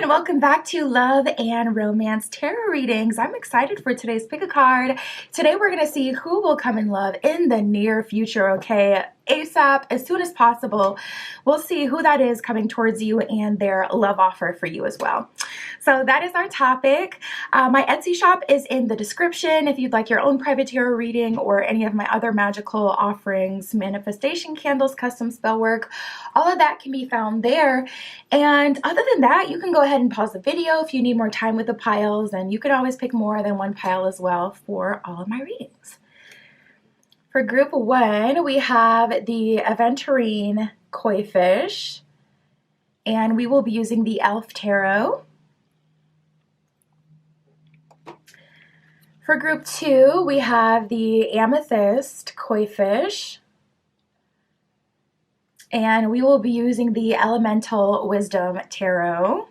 and welcome back to Love and Romance Tarot Readings. I'm excited for today's pick a card. Today we're going to see who will come in love in the near future, okay? ASAP, as soon as possible. We'll see who that is coming towards you and their love offer for you as well. So that is our topic. My Etsy shop is in the description if you'd like your own private tarot reading or any of my other magical offerings, manifestation candles, custom spell work. All of that can be found there. And other than that, you can go ahead and pause the video if you need more time with the piles, and you can always pick more than one pile as well for all of my readings. For group 1, we have the Aventurine Koi Fish, and we will be using the Elf Tarot. For group 2, we have the Amethyst Koi Fish, and we will be using the Elemental Wisdom Tarot.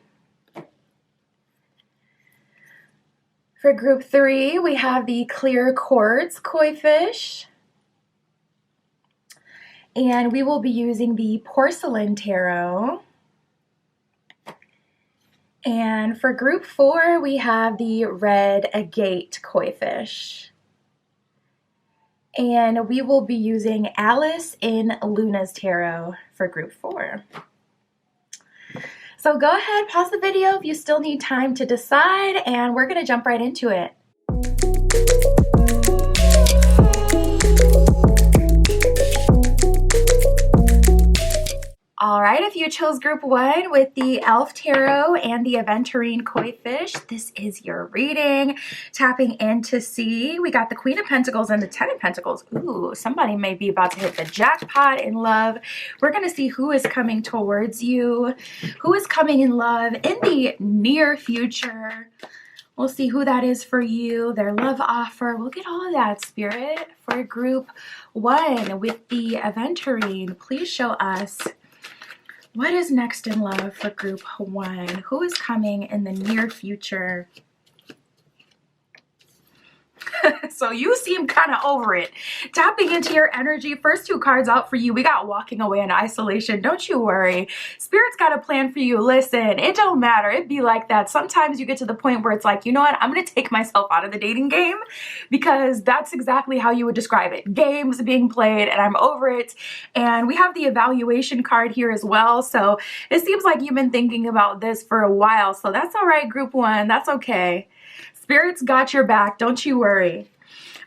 For group 3, we have the Clear Quartz Koi Fish, and we will be using the Porcelain Tarot. And for group 4, we have the Red Agate Koi Fish. And we will be using Alice in Luna's Tarot for group 4. So go ahead, pause the video if you still need time to decide, and we're going to jump right into it. All right, if you chose group 1 with the Elf Tarot and the Aventurine Koi Fish, this is your reading. Tapping in to see, we got the Queen of Pentacles and the Ten of Pentacles. Ooh, somebody may be about to hit the jackpot in love. We're going to see who is coming towards you, who is coming in love in the near future. We'll see who that is for you, their love offer. We'll get all of that, Spirit. For group 1 with the Aventurine, please show us what is next in love for group 1? Who is coming in the near future? So you seem kind of over it. Tapping into your energy. First 2 cards out for you. We got walking away in isolation. Don't you worry. Spirit's got a plan for you. Listen, it don't matter. It'd be like that. Sometimes you get to the point where it's like, you know what? I'm going to take myself out of the dating game, because that's exactly how you would describe it. Games being played, and I'm over it. And we have the evaluation card here as well. So it seems like you've been thinking about this for a while. So that's all right, group 1. That's okay. Spirit's got your back. Don't you worry.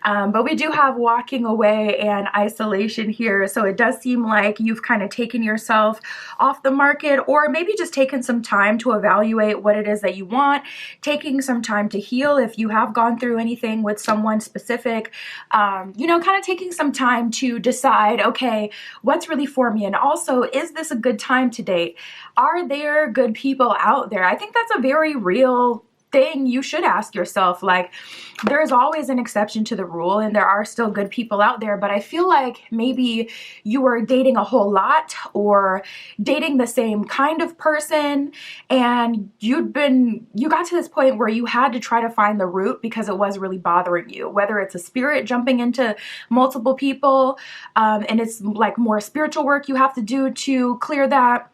But we do have walking away and isolation here. So it does seem like you've kind of taken yourself off the market, or maybe just taken some time to evaluate what it is that you want, taking some time to heal if you have gone through anything with someone specific, you know, kind of taking some time to decide, okay, what's really for me? And also, is this a good time to date? Are there good people out there? I think that's a very real thing you should ask yourself. Like, there's always an exception to the rule, and there are still good people out there, but I feel like maybe you were dating a whole lot, or dating the same kind of person, and you got to this point where you had to try to find the root because it was really bothering you, whether it's a spirit jumping into multiple people, and it's like more spiritual work you have to do to clear that,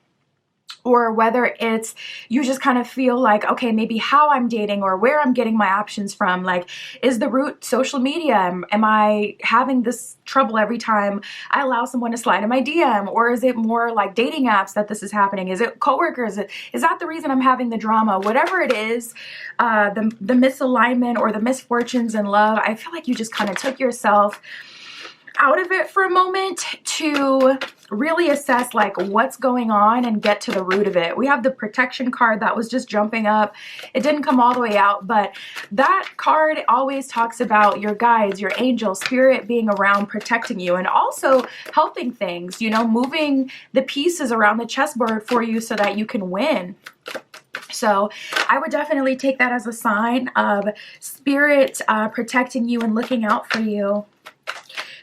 or whether it's you just kind of feel like, okay, maybe how I'm dating or where I'm getting my options from. Like, is the root social media? Am I having this trouble every time I allow someone to slide in my DM? Or is it more like dating apps that this is happening? Is it coworkers? Is that the reason I'm having the drama? Whatever it is, the misalignment or the misfortunes in love, I feel like you just kind of took yourself out of it for a moment to really assess like what's going on and get to the root of it. We have the protection card that was just jumping up. It didn't come all the way out, but that card always talks about your guides, your angels, spirit being around protecting you, and also helping things, you know, moving the pieces around the chessboard for you so that you can win. So I would definitely take that as a sign of spirit protecting you and looking out for you.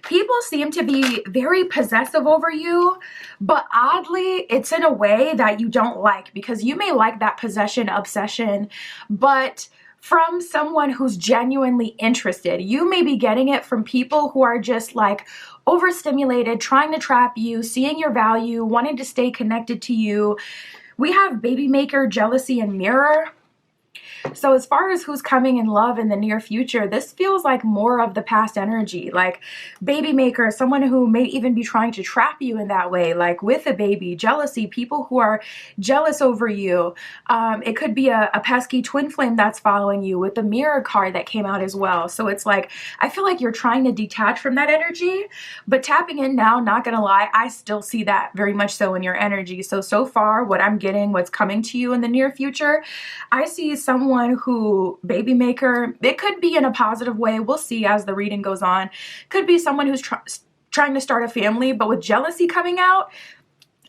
People seem to be very possessive over you, but oddly, it's in a way that you don't like, because you may like that possession, obsession, but from someone who's genuinely interested. You may be getting it from people who are just like overstimulated, trying to trap you, seeing your value, wanting to stay connected to you. We have baby maker, jealousy, and mirror. So as far as who's coming in love in the near future, this feels like more of the past energy, like baby maker, someone who may even be trying to trap you in that way, like with a baby, jealousy, people who are jealous over you. It could be a pesky twin flame that's following you with the mirror card that came out as well. So it's like, I feel like you're trying to detach from that energy, but tapping in now, not gonna lie, I still see that very much so in your energy. So far, what I'm getting, what's coming to you in the near future, I see someone who, baby maker, it could be in a positive way. We'll see as the reading goes on. Could be someone who's trying to start a family, but with jealousy coming out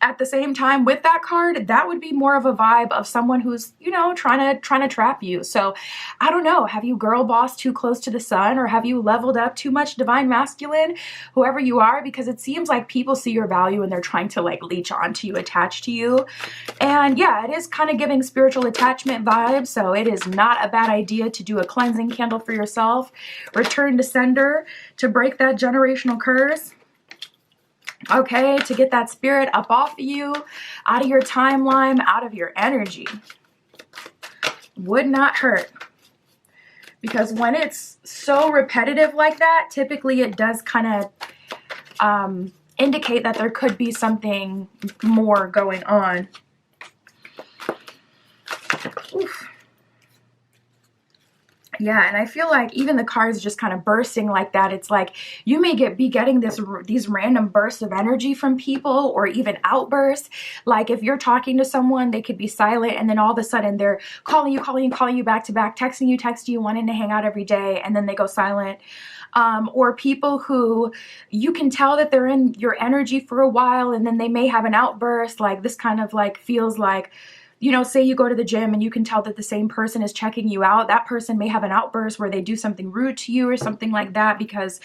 at the same time with that card, that would be more of a vibe of someone who's, you know, trying to trap you. So I don't know, have you girl bossed too close to the sun, or have you leveled up too much divine masculine, whoever you are? Because it seems like people see your value and they're trying to like leech onto you, attach to you. And yeah, it is kind of giving spiritual attachment vibes. So it is not a bad idea to do a cleansing candle for yourself. Return to sender to break that generational curse. Okay, to get that spirit up off of you, out of your timeline, out of your energy. Would not hurt. Because when it's so repetitive like that, typically it does kind of indicate that there could be something more going on. Oof. Yeah, and I feel like even the cards just kind of bursting like that, it's like you may be getting these random bursts of energy from people, or even outbursts. Like if you're talking to someone, they could be silent, and then all of a sudden they're calling you back to back, texting you, wanting to hang out every day, and then they go silent. Or people who you can tell that they're in your energy for a while, and then they may have an outburst. Like this kind of like feels like, you know, say you go to the gym and you can tell that the same person is checking you out. That person may have an outburst where they do something rude to you or something like that because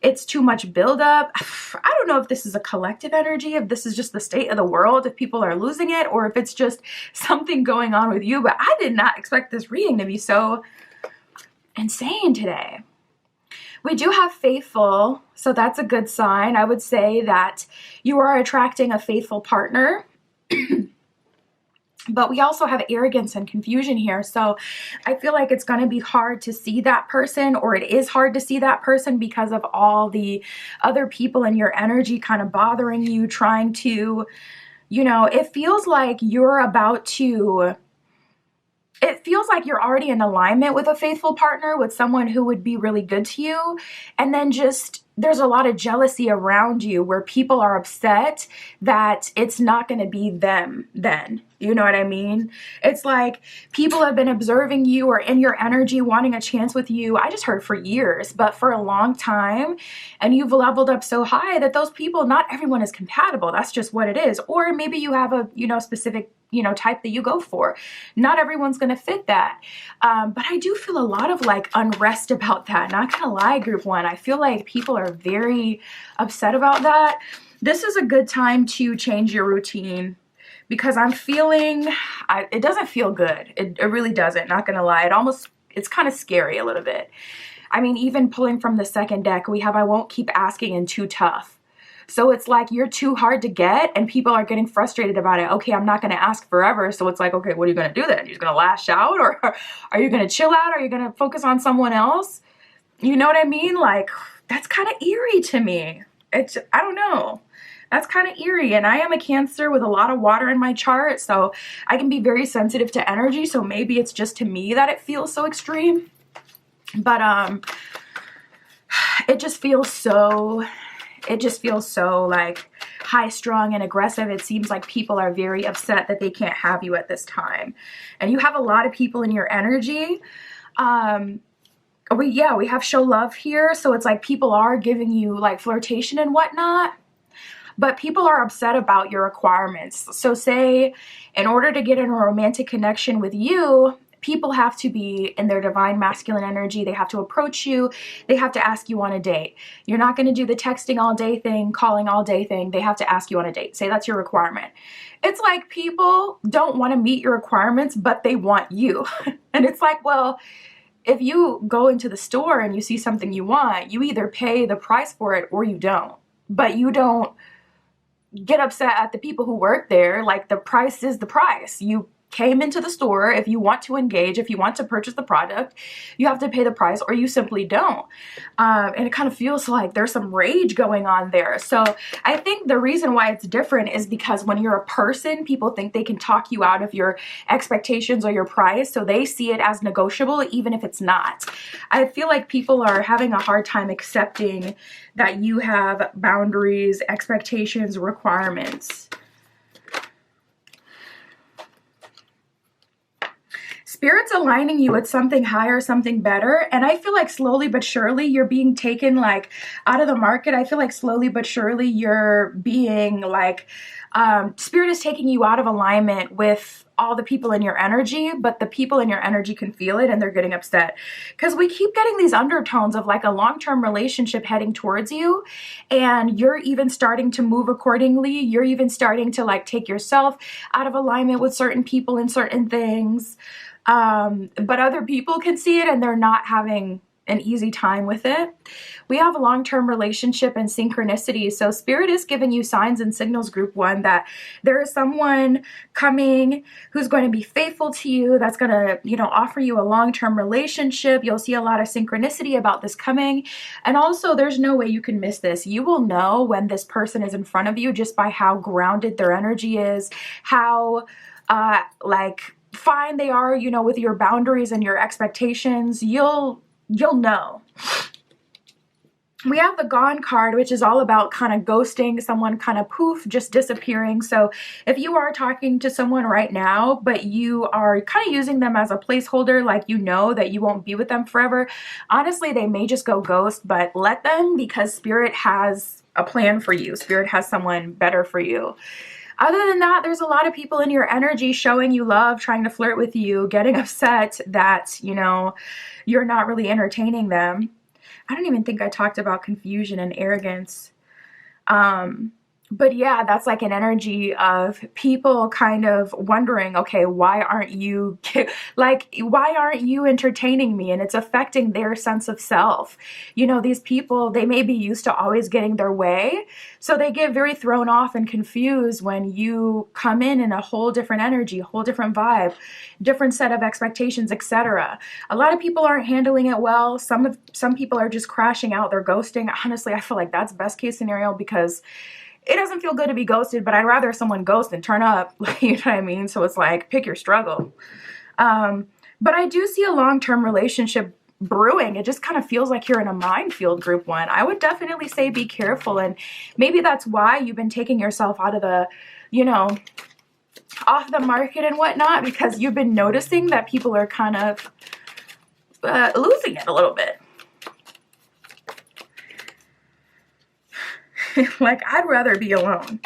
it's too much buildup. I don't know if this is a collective energy, if this is just the state of the world, if people are losing it, or if it's just something going on with you. But I did not expect this reading to be so insane today. We do have faithful, so that's a good sign. I would say that you are attracting a faithful partner. But we also have arrogance and confusion here. So I feel like it's going to be hard to see that person, or it is hard to see that person because of all the other people in your energy kind of bothering you, trying to, you know, it feels like you're already in alignment with a faithful partner, with someone who would be really good to you. And then just there's a lot of jealousy around you where people are upset that it's not going to be them then. You know what I mean? It's like people have been observing you or in your energy wanting a chance with you. I just heard for years, but for a long time. And you've leveled up so high that those people, not everyone is compatible. That's just what it is. Or maybe you have a, you know, specific, you know, type that you go for. Not everyone's going to fit that. But I do feel a lot of like unrest about that. Not going to lie, group one. I feel like people are very upset about that. This is a good time to change your routine, because I'm feeling, it doesn't feel good. It really doesn't, not gonna lie. It's kind of scary a little bit. I mean, even pulling from the second deck, we have I won't keep asking and too tough. So it's like you're too hard to get and people are getting frustrated about it. Okay, I'm not gonna ask forever. So it's like, okay, what are you gonna do then? You're just gonna lash out, or are you gonna chill out? Are you gonna focus on someone else? You know what I mean? Like, that's kind of eerie to me. I don't know. That's kind of eerie, and I am a Cancer with a lot of water in my chart, so I can be very sensitive to energy, so maybe it's just to me that it feels so extreme. But it just feels so like high-strung and aggressive. It seems like people are very upset that they can't have you at this time. And you have a lot of people in your energy. We have show love here, so it's like people are giving you like flirtation and whatnot. But people are upset about your requirements. So say, in order to get in a romantic connection with you, people have to be in their divine masculine energy. They have to approach you. They have to ask you on a date. You're not going to do the texting all day thing, calling all day thing. They have to ask you on a date. Say that's your requirement. It's like people don't want to meet your requirements, but they want you. And it's like, well, if you go into the store and you see something you want, you either pay the price for it or you don't. But you don't get upset at the people who work there. Like, the price is the price. You came into the store. If you want to engage, if you want to purchase the product, you have to pay the price, or you simply don't. And it kind of feels like there's some rage going on there. So I think the reason why it's different is because when you're a person, people think they can talk you out of your expectations or your price. So they see it as negotiable, even if it's not. I feel like people are having a hard time accepting that you have boundaries, expectations, requirements. Spirit's aligning you with something higher, something better. And I feel like slowly but surely you're being taken like out of the market. I feel like slowly but surely you're being like, Spirit is taking you out of alignment with all the people in your energy, but the people in your energy can feel it and they're getting upset. Because we keep getting these undertones of like a long-term relationship heading towards you, and you're even starting to move accordingly. You're even starting to like take yourself out of alignment with certain people and certain things. But other people can see it and they're not having an easy time with it. We have a long-term relationship and synchronicity. So Spirit is giving you signs and signals, group one, that there is someone coming who's going to be faithful to you, that's going to, you know, offer you a long-term relationship. You'll see a lot of synchronicity about this coming. And also, there's no way you can miss this. You will know when this person is in front of you just by how grounded their energy is, how, like, fine they are, you know, with your boundaries and your expectations. You'll know. We have the Gone card, which is all about kind of ghosting someone, kind of poof, just disappearing. So if you are talking to someone right now, but you are kind of using them as a placeholder, like you know that you won't be with them forever, honestly, they may just go ghost, but let them, because Spirit has a plan for you. Spirit has someone better for you. Other than that, there's a lot of people in your energy showing you love, trying to flirt with you, getting upset that, you know, you're not really entertaining them. I don't even think I talked about confusion and arrogance. But yeah, that's like an energy of people kind of wondering, okay, why aren't you entertaining me? And it's affecting their sense of self. You know, these people, they may be used to always getting their way. So they get very thrown off and confused when you come in a whole different energy, a whole different vibe, different set of expectations, etc. A lot of people aren't handling it well. Some people are just crashing out. They're ghosting. Honestly, I feel like that's best case scenario, because it doesn't feel good to be ghosted, but I'd rather someone ghost than turn up. You know what I mean? So it's like, pick your struggle. But I do see a long-term relationship brewing. It just kind of feels like you're in a minefield, group one. I would definitely say be careful. And maybe that's why you've been taking yourself out of the, you know, off the market and whatnot, because you've been noticing that people are kind of losing it a little bit. Like, I'd rather be alone.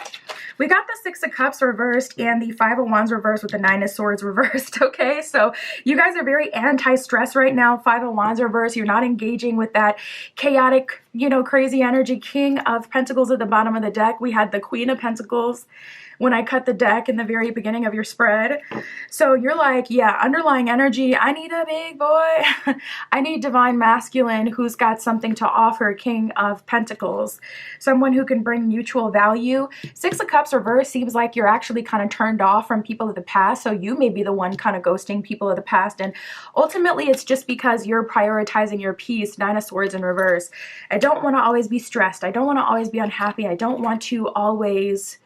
We got the Six of Cups reversed and the Five of Wands reversed with the Nine of Swords reversed, okay? So you guys are very anti-stress right now. Five of Wands reversed. You're not engaging with that chaotic, you know, crazy energy. King of Pentacles at the bottom of the deck. We had the Queen of Pentacles when I cut the deck in the very beginning of your spread. So you're like, yeah, underlying energy, I need a big boy. I need divine masculine who's got something to offer. King of Pentacles, someone who can bring mutual value. Six of Cups reverse seems like you're actually kind of turned off from people of the past. So you may be the one kind of ghosting people of the past. And ultimately it's just because you're prioritizing your peace. Nine of Swords in reverse. I don't want to always be stressed. I don't want to always be unhappy. I don't want to always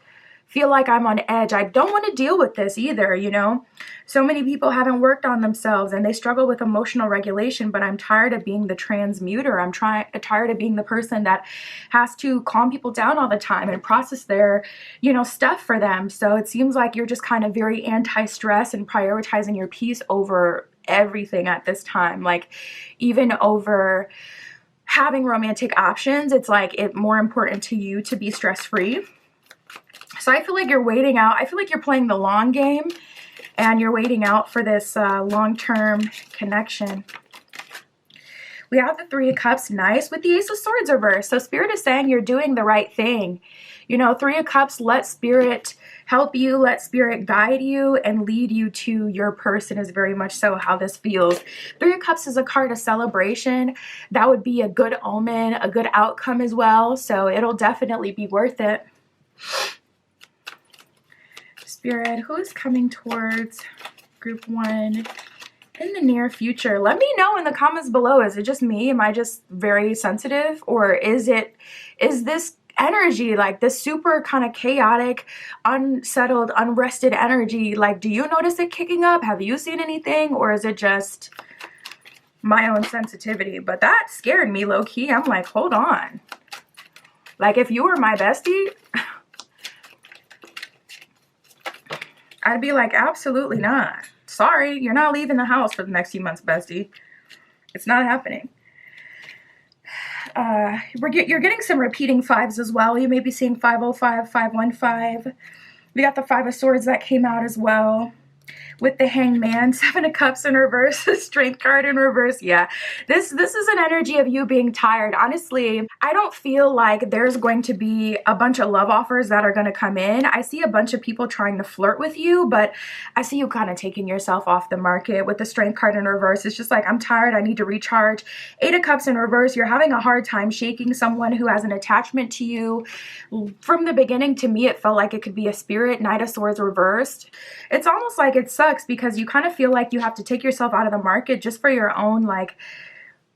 feel like I'm on edge. I don't want to deal with this either, you know. So many people haven't worked on themselves and they struggle with emotional regulation, but I'm tired of being the transmuter. I'm tired of being the person that has to calm people down all the time and process their, you know, stuff for them. So it seems like you're just kind of very anti-stress and prioritizing your peace over everything at this time. Like, even over having romantic options, it's like it's more important to you to be stress-free. So I feel like you're waiting out. I feel like you're playing the long game and you're waiting out for this long-term connection. We have the Three of Cups, nice, with the Ace of Swords reversed. So Spirit is saying you're doing the right thing. You know, Three of Cups, let Spirit help you, let Spirit guide you and lead you to your person, is very much so how this feels. Three of Cups is a card of celebration. That would be a good omen, a good outcome as well. So it'll definitely be worth it. Spirit, who is coming towards group 1 in the near future? Let me know in the comments below. Is it just me? Am I just very sensitive? Or is this energy, like this super kind of chaotic, unsettled, unrested energy, like, do you notice it kicking up? Have you seen anything? Or is it just my own sensitivity? But that scared me low-key. I'm like, hold on. Like, if you were my bestie, I'd be like, absolutely not. Sorry, you're not leaving the house for the next few months, bestie. It's not happening. You're getting some repeating 5s as well. You may be seeing 505, 515. We got the 5 of Swords that came out as well. With the Hangman, 7 of Cups in reverse, Strength card in reverse. Yeah, this is an energy of you being tired. Honestly, I don't feel like there's going to be a bunch of love offers that are going to come in. I see a bunch of people trying to flirt with you, but I see you kind of taking yourself off the market. With the Strength card in reverse, it's just like, I'm tired, I need to recharge. 8 of Cups in reverse, you're having a hard time shaking someone who has an attachment to you. From the beginning, to me, it felt like it could be a spirit. Knight of Swords reversed. It's almost like it sucks because you kind of feel like you have to take yourself out of the market just for your own like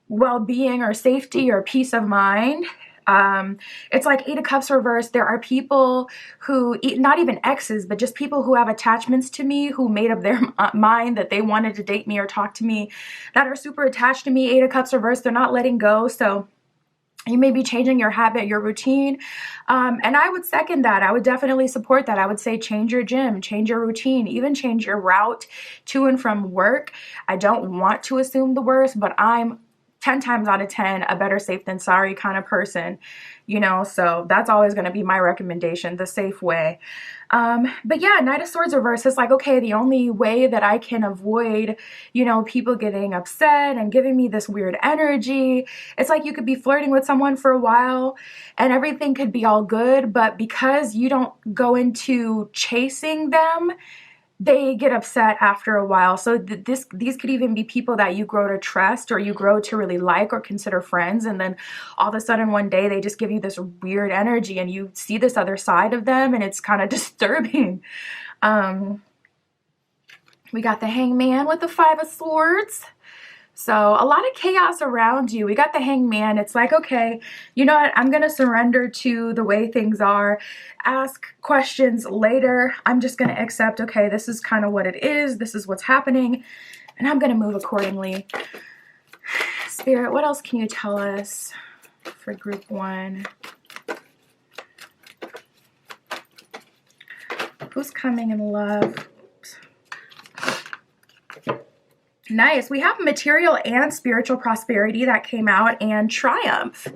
well-being or safety or peace of mind. It's like 8 of Cups reversed. There are people who, not even exes, but just people who have attachments to me, who made up their mind that they wanted to date me or talk to me, that are super attached to me. 8 of Cups reversed. They're not letting go. So you may be changing your habit, your routine. And I would second that. I would definitely support that. I would say change your gym, change your routine, even change your route to and from work. I don't want to assume the worst, but I'm 10 times out of 10 a better safe than sorry kind of person, you know, so that's always going to be my recommendation, the safe way. But yeah, Knight of Swords reverse is like, okay, the only way that I can avoid, you know, people getting upset and giving me this weird energy, it's like you could be flirting with someone for a while and everything could be all good, but because you don't go into chasing them, they get upset after a while. So these could even be people that you grow to trust or you grow to really like or consider friends, and then all of a sudden one day they just give you this weird energy and you see this other side of them and it's kind of disturbing. We got the Hangman with the 5 of Swords. So a lot of chaos around you. We got the Hangman. It's like, okay, you know what? I'm going to surrender to the way things are. Ask questions later. I'm just going to accept, okay, this is kind of what it is. This is what's happening. And I'm going to move accordingly. Spirit, what else can you tell us for group 1? Who's coming in love? Nice. We have material and spiritual prosperity that came out, and triumph.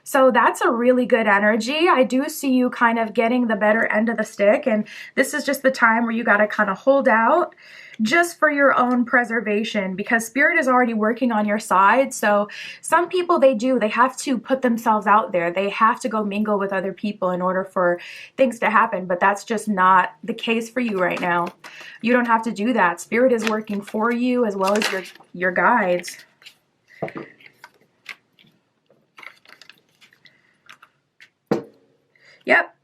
So that's a really good energy. I do see you kind of getting the better end of the stick, and this is just the time where you got to kind of hold out just for your own preservation, because spirit is already working on your side. So some people, they have to put themselves out there. They have to go mingle with other people in order for things to happen, but that's just not the case for you right now. You don't have to do that. Spirit is working for you as well as your guides. Yep.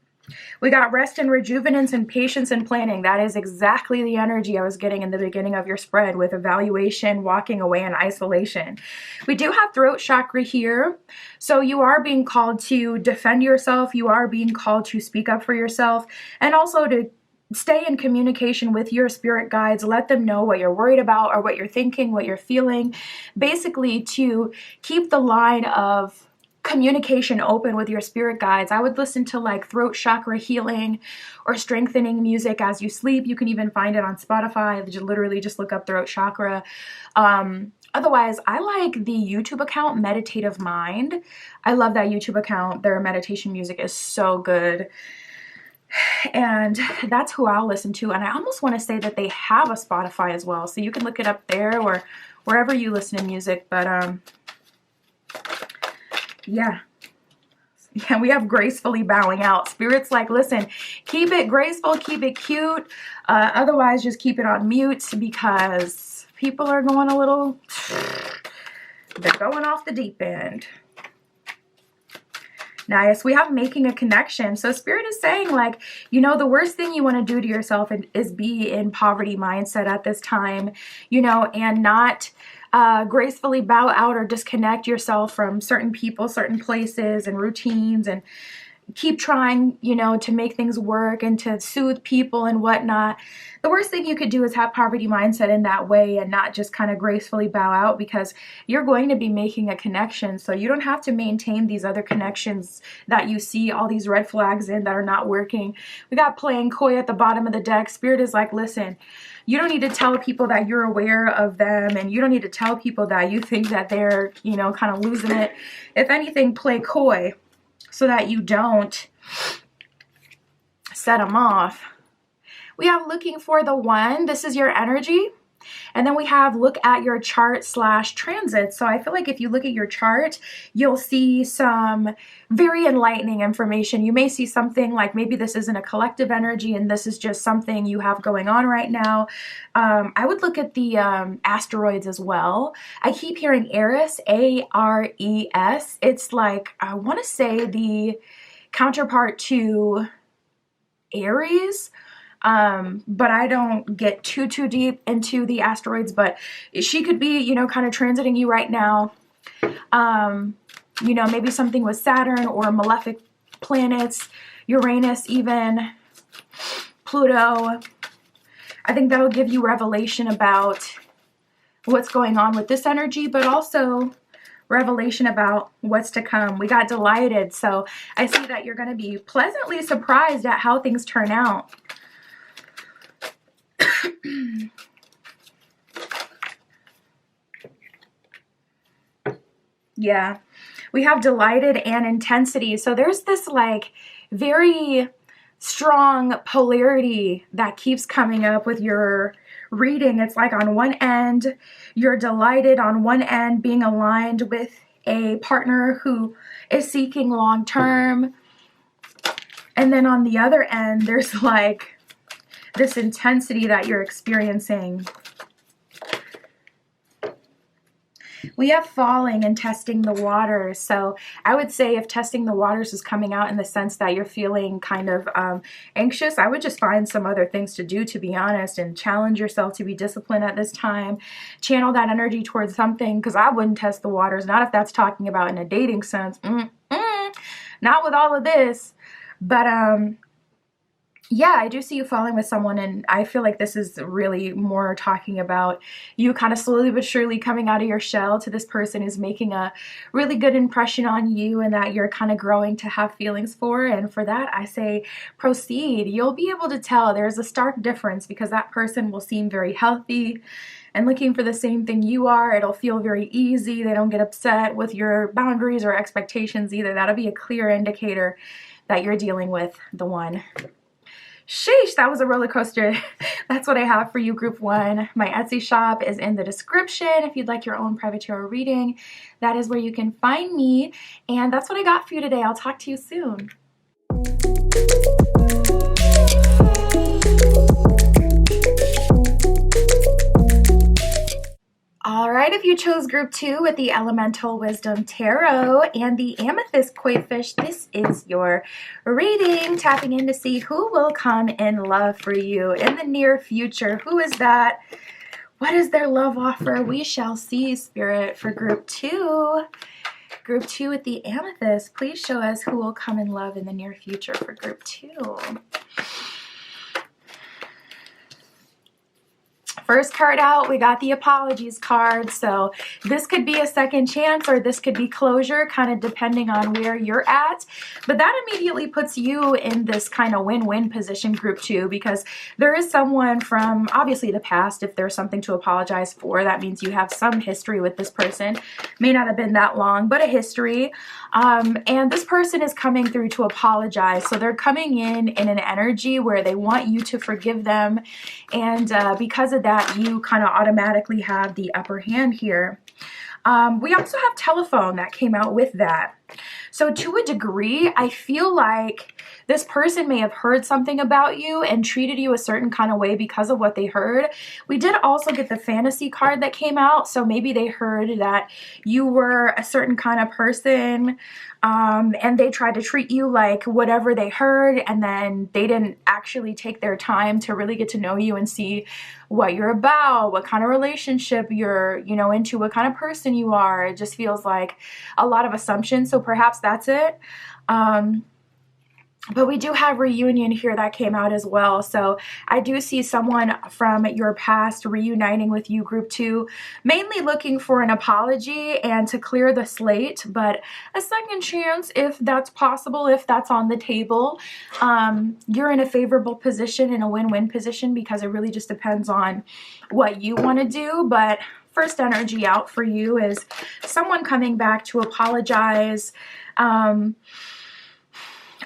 We got rest and rejuvenance and patience and planning. That is exactly the energy I was getting in the beginning of your spread with evaluation, walking away, and isolation. We do have throat chakra here. So you are being called to defend yourself. You are being called to speak up for yourself, and also to stay in communication with your spirit guides. Let them know what you're worried about or what you're thinking, what you're feeling. Basically to keep the line of communication open with your spirit guides. I would listen to like throat chakra healing or strengthening music as you sleep. You can even find it on Spotify. You literally just look up throat chakra. Otherwise, I like the YouTube account Meditative Mind. I love that YouTube account. Their meditation music is so good. And that's who I'll listen to. And I almost want to say that they have a Spotify as well. So you can look it up there or wherever you listen to music. But yeah, we have gracefully bowing out. Spirit's like, listen, keep it graceful, keep it cute. Otherwise, just keep it on mute because people are going they're going off the deep end. Nice. We have making a connection. So Spirit is saying, like, you know, the worst thing you want to do to yourself is be in poverty mindset at this time, you know, and not gracefully bow out or disconnect yourself from certain people, certain places and routines, and keep trying, you know, to make things work and to soothe people and whatnot. The worst thing you could do is have poverty mindset in that way and not just kind of gracefully bow out, because you're going to be making a connection. So you don't have to maintain these other connections that you see all these red flags in that are not working. We got playing coy at the bottom of the deck. Spirit is like, listen, you don't need to tell people that you're aware of them, and you don't need to tell people that you think that they're, you know, kind of losing it. If anything, play coy, so that you don't set them off. We have looking for the one. This is your energy. And then we have look at your chart / transit. So I feel like if you look at your chart, you'll see some very enlightening information. You may see something like maybe this isn't a collective energy and this is just something you have going on right now. I would look at the asteroids as well. I keep hearing Aries, A-R-E-S. It's like, I want to say the counterpart to Aries. But I don't get too deep into the asteroids, but she could be, you know, kind of transiting you right now. You know, maybe something with Saturn or malefic planets, Uranus, even Pluto. I think that'll give you revelation about what's going on with this energy, but also revelation about what's to come. We got delighted. So I see that you're going to be pleasantly surprised at how things turn out. Yeah, we have delighted and intensity. So there's this like very strong polarity that keeps coming up with your reading. It's like on one end, you're delighted, on one end being aligned with a partner who is seeking long term. And then on the other end, there's like this intensity that you're experiencing. We have falling and testing the waters. So I would say if testing the waters is coming out in the sense that you're feeling kind of anxious, I would just find some other things to do, to be honest, and challenge yourself to be disciplined at this time. Channel that energy towards something, because I wouldn't test the waters. Not if that's talking about in a dating sense. Not with all of this. But yeah, I do see you falling with someone, and I feel like this is really more talking about you kind of slowly but surely coming out of your shell to this person who's making a really good impression on you and that you're kind of growing to have feelings for. And for that, I say proceed. You'll be able to tell there's a stark difference, because that person will seem very healthy and looking for the same thing you are. It'll feel very easy. They don't get upset with your boundaries or expectations either. That'll be a clear indicator that you're dealing with the one. Sheesh, that was a roller coaster. That's what I have for you, Group 1. My Etsy shop is in the description. If you'd like your own private tarot reading, that is where you can find me. And that's what I got for you today. I'll talk to you soon. All right, if you chose Group 2 with the Elemental Wisdom Tarot and the Amethyst Koi Fish, this is your reading, tapping in to see who will come in love for you in the near future. Who is that? What is their love offer? We shall see, Spirit, for Group 2. Group 2 with the Amethyst. Please show us who will come in love in the near future for Group 2. First card out, we got the apologies card. So this could be a second chance or this could be closure, kind of depending on where you're at. But that immediately puts you in this kind of win-win position, Group 2, because there is someone from obviously the past. If there's something to apologize for, that means you have some history with this person. May not have been that long, but a history. And this person is coming through to apologize. So they're coming in an energy where they want you to forgive them. And because of that, you kind of automatically have the upper hand here. We also have telephone that came out with that. So to a degree, I feel like this person may have heard something about you and treated you a certain kind of way because of what they heard. We did also get the fantasy card that came out, so maybe they heard that you were a certain kind of person, and they tried to treat you like whatever they heard, and then they didn't actually take their time to really get to know you and see what you're about, what kind of relationship you're, into, what kind of person you are. It just feels like a lot of assumptions, so perhaps that's it. But we do have reunion here that came out as well. So I do see someone from your past reuniting with you, group 2, mainly looking for an apology and to clear the slate, but a second chance if that's possible, if that's on the table. You're in a favorable position, in a win-win position, because it really just depends on what you want to do. But first energy out for you is someone coming back to apologize.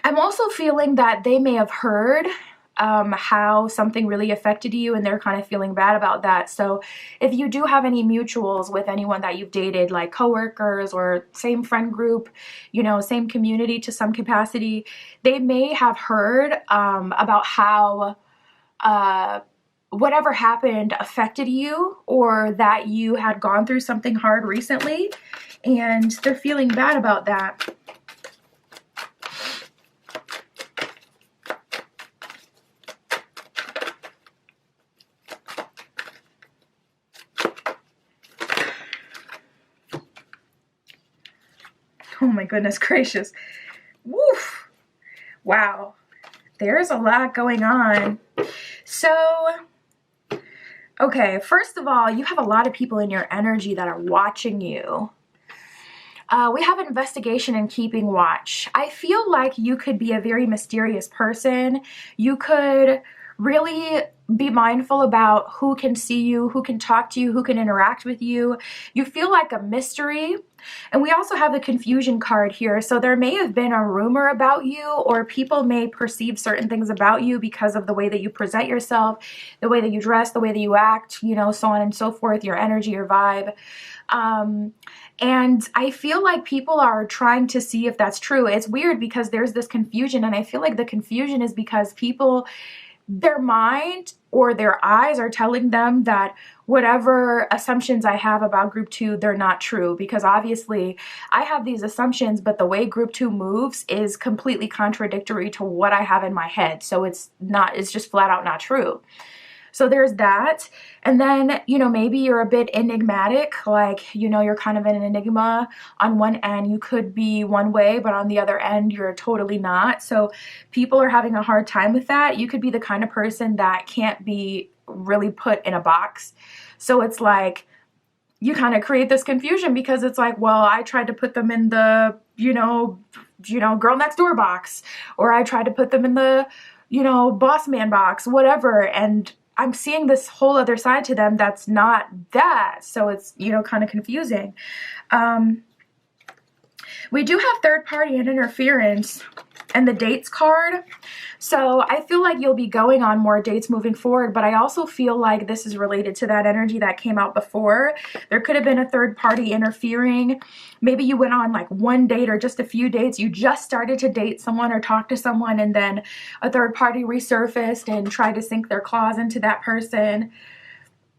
I'm also feeling that they may have heard how something really affected you, and they're kind of feeling bad about that. So if you do have any mutuals with anyone that you've dated, like coworkers or same friend group, same community to some capacity, they may have heard about how whatever happened affected you, or that you had gone through something hard recently, and they're feeling bad about that. Oh my goodness gracious. Woof. Wow. There's a lot going on. So, okay, first of all, you have a lot of people in your energy that are watching you. We have an investigation and keeping watch. I feel like you could be a very mysterious person. You could really be mindful about who can see you, who can talk to you, who can interact with you. You feel like a mystery. And we also have the confusion card here. So there may have been a rumor about you, or people may perceive certain things about you because of the way that you present yourself, the way that you dress, the way that you act, so on and so forth, your energy, your vibe. And I feel like people are trying to see if that's true. It's weird because there's this confusion, and I feel like the confusion is because people, their mind or their eyes are telling them that whatever assumptions I have about group 2, they're not true, because obviously I have these assumptions, but the way group 2 moves is completely contradictory to what I have in my head. So it's just flat out not true. So there's that. And then, maybe you're a bit enigmatic, like, you're kind of an enigma. On one end, you could be one way, but on the other end, you're totally not. So people are having a hard time with that. You could be the kind of person that can't be really put in a box. So it's like, you kind of create this confusion because it's like, well, I tried to put them in the, girl next door box, or I tried to put them in the, boss man box, whatever. And I'm seeing this whole other side to them that's not that. So it's, kind of confusing. We do have third party and interference and the dates card. So I feel like you'll be going on more dates moving forward, but I also feel like this is related to that energy that came out before. There could have been a third party interfering. Maybe you went on like one date or just a few dates. You just started to date someone or talk to someone, and then a third party resurfaced and tried to sink their claws into that person.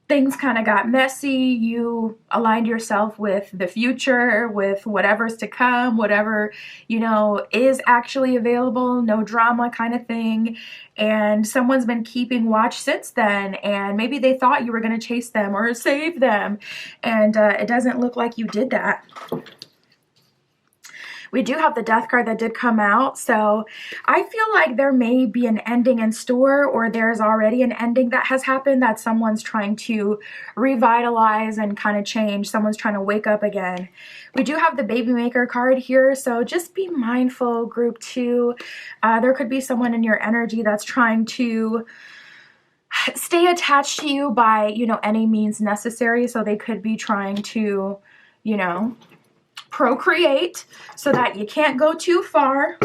Things kind of got messy. You aligned yourself with the future, with whatever's to come, whatever, is actually available, no drama kind of thing. And someone's been keeping watch since then, and maybe they thought you were going to chase them or save them, and it doesn't look like you did that. We do have the death card that did come out, so I feel like there may be an ending in store, or there's already an ending that has happened that someone's trying to revitalize and kind of change. Someone's trying to wake up again. We do have the baby maker card here, so just be mindful, group 2. There could be someone in your energy that's trying to stay attached to you by, any means necessary. So they could be trying to, procreate so that you can't go too far.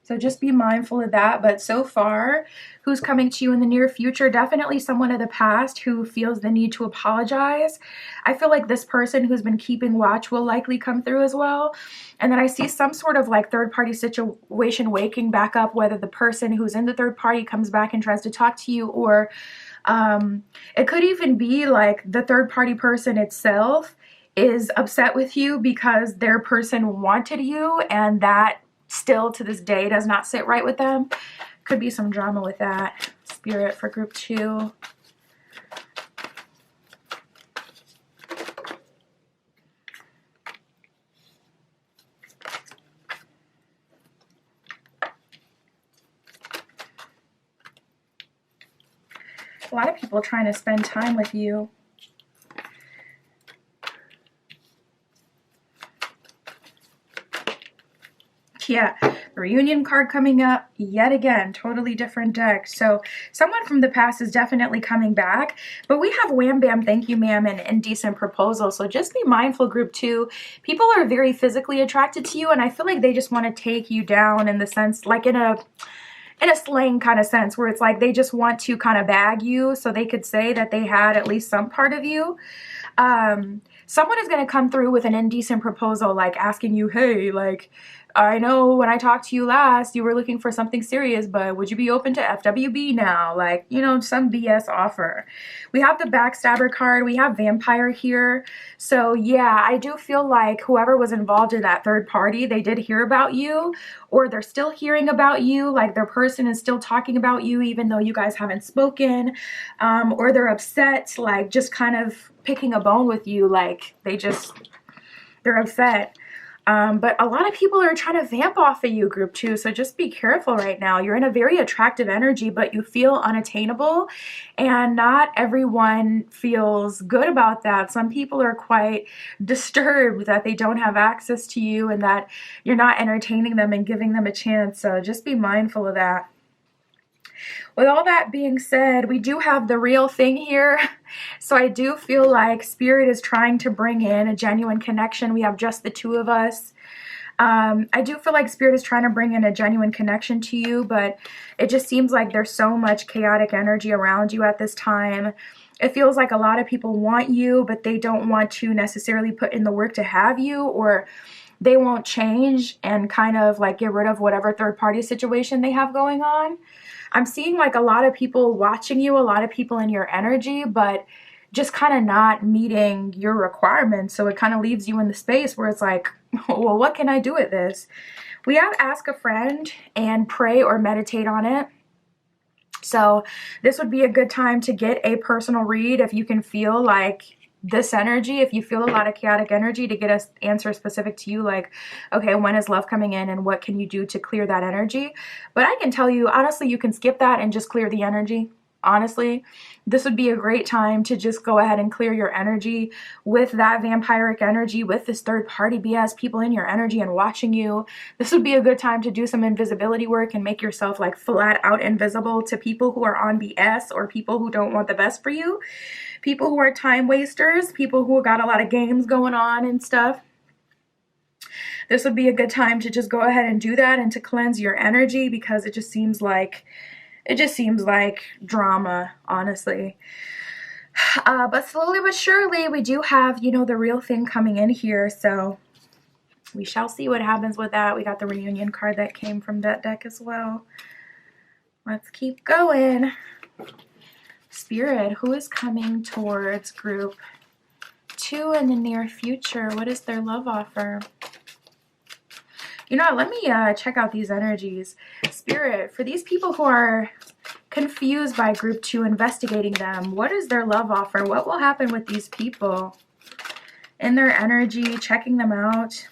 So just be mindful of that. But so far, who's coming to you in the near future? Definitely someone of the past who feels the need to apologize. I feel like this person who's been keeping watch will likely come through as well. And then I see some sort of like third party situation waking back up, whether the person who's in the third party comes back and tries to talk to you, or it could even be like the third party person itself is upset with you because their person wanted you, and that still to this day does not sit right with them. Could be some drama with that. Spirit for group 2. A lot of people trying to spend time with you. Yeah, the reunion card coming up yet again, totally different deck. So someone from the past is definitely coming back, but we have wham bam, thank you ma'am, and indecent proposal. So just be mindful, group 2. People are very physically attracted to you, and I feel like they just want to take you down in the sense, like in a slang kind of sense, where it's like they just want to kind of bag you so they could say that they had at least some part of you. Someone is going to come through with an indecent proposal, like asking you, hey, like, I know when I talked to you last, you were looking for something serious, but would you be open to FWB now? Like, you know, some BS offer. We have the backstabber card. We have vampire here. So yeah, I do feel like whoever was involved in that third party, they did hear about you, or they're still hearing about you. Like their person is still talking about you, even though you guys haven't spoken, or they're upset, like just kind of picking a bone with you. Like they're upset. But a lot of people are trying to vamp off of you, group 2. So just be careful right now. You're in a very attractive energy, but you feel unattainable, and not everyone feels good about that. Some people are quite disturbed that they don't have access to you and that you're not entertaining them and giving them a chance. So just be mindful of that. With all that being said, we do have the real thing here. So I do feel like Spirit is trying to bring in a genuine connection. We have just the 2 of us. I do feel like Spirit is trying to bring in a genuine connection to you, but it just seems like there's so much chaotic energy around you at this time. It feels like a lot of people want you, but they don't want to necessarily put in the work to have you, or they won't change and kind of like get rid of whatever third party situation they have going on. I'm seeing like a lot of people watching you, a lot of people in your energy, but just kind of not meeting your requirements. So it kind of leaves you in the space where it's like, well, what can I do with this? We have ask a friend and pray or meditate on it. So this would be a good time to get a personal read if you can feel like this energy, if you feel a lot of chaotic energy, to get an answer specific to you, like, okay, when is love coming in and what can you do to clear that energy? But I can tell you, honestly, you can skip that and just clear the energy. Honestly, this would be a great time to just go ahead and clear your energy with that vampiric energy, with this third party BS, people in your energy and watching you. This would be a good time to do some invisibility work and make yourself like flat out invisible to people who are on BS, or people who don't want the best for you, people who are time wasters, people who got a lot of games going on and stuff. This would be a good time to just go ahead and do that and to cleanse your energy, because it just seems like drama, honestly. But slowly but surely, we do have, you know, the real thing coming in here. So we shall see what happens with that. We got the reunion card that came from that deck as well. Let's keep going. Spirit, who is coming towards group 2 in the near future? What is their love offer? You know, let me check out these energies. Spirit, for these people who are confused by group 2, investigating them, what is their love offer? What will happen with these people in their energy, checking them out?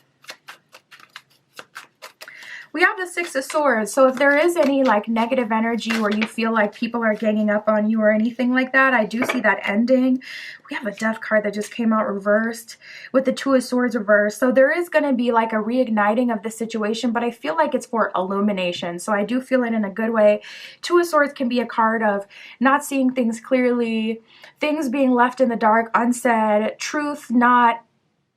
We have the 6 of Swords. So if there is any like negative energy where you feel like people are ganging up on you or anything like that, I do see that ending. We have a Death card that just came out reversed with the 2 of Swords reversed. So there is going to be like a reigniting of the situation, but I feel like it's for illumination. So I do feel it in a good way. 2 of Swords can be a card of not seeing things clearly, things being left in the dark, unsaid, truth not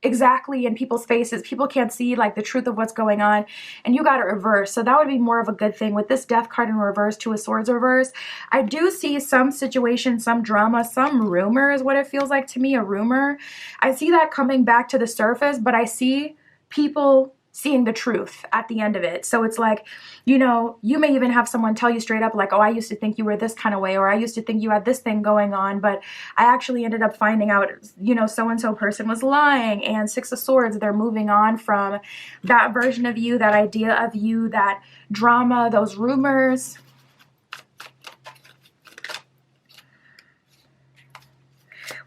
exactly in people's faces. People can't see like the truth of what's going on, and you got it reversed. So that would be more of a good thing. With this Death card in reverse, Two of Swords reverse, I do see some situation, some drama, some rumor is what it feels like to me, a rumor. I see that coming back to the surface, but I see people seeing the truth at the end of it. So it's like, you know, you may even have someone tell you straight up like, oh, I used to think you were this kind of way, or I used to think you had this thing going on, but I actually ended up finding out, you know, so-and-so person was lying. And Six of Swords, they're moving on from that version of you, that idea of you, that drama, those rumors.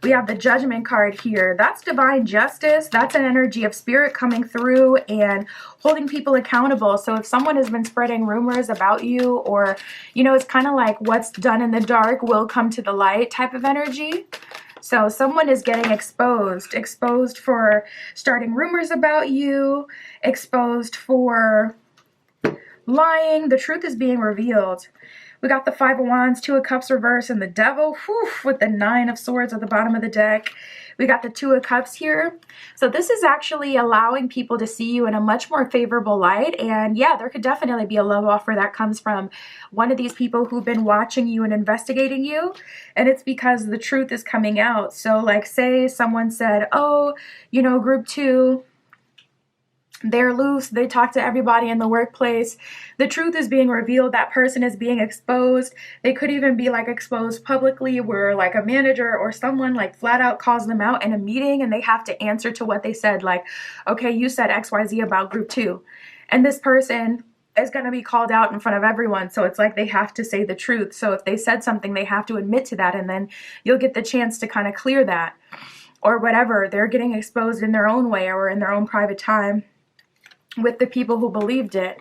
We have the Judgment card here. That's divine justice. That's an energy of spirit coming through and holding people accountable. So if someone has been spreading rumors about you, or, you know, it's kind of like what's done in the dark will come to the light type of energy. So someone is getting exposed for starting rumors about you, exposed for lying. The truth is being revealed. We got the Five of Wands, Two of Cups reverse, and the Devil, with the Nine of Swords at the bottom of the deck. We got the Two of Cups here. So this is actually allowing people to see you in a much more favorable light. And yeah, there could definitely be a love offer that comes from one of these people who've been watching you and investigating you. And it's because the truth is coming out. So like, say someone said, oh, you know, group 2, they're loose, they talk to everybody in the workplace, the truth is being revealed, that person is being exposed. They could even be like exposed publicly, where like a manager or someone like flat out calls them out in a meeting and they have to answer to what they said. Like, okay, you said XYZ about group 2, and this person is going to be called out in front of everyone. So it's like they have to say the truth. So if they said something, they have to admit to that, and then you'll get the chance to kind of clear that, or whatever. They're getting exposed in their own way or in their own private time with the people who believed it.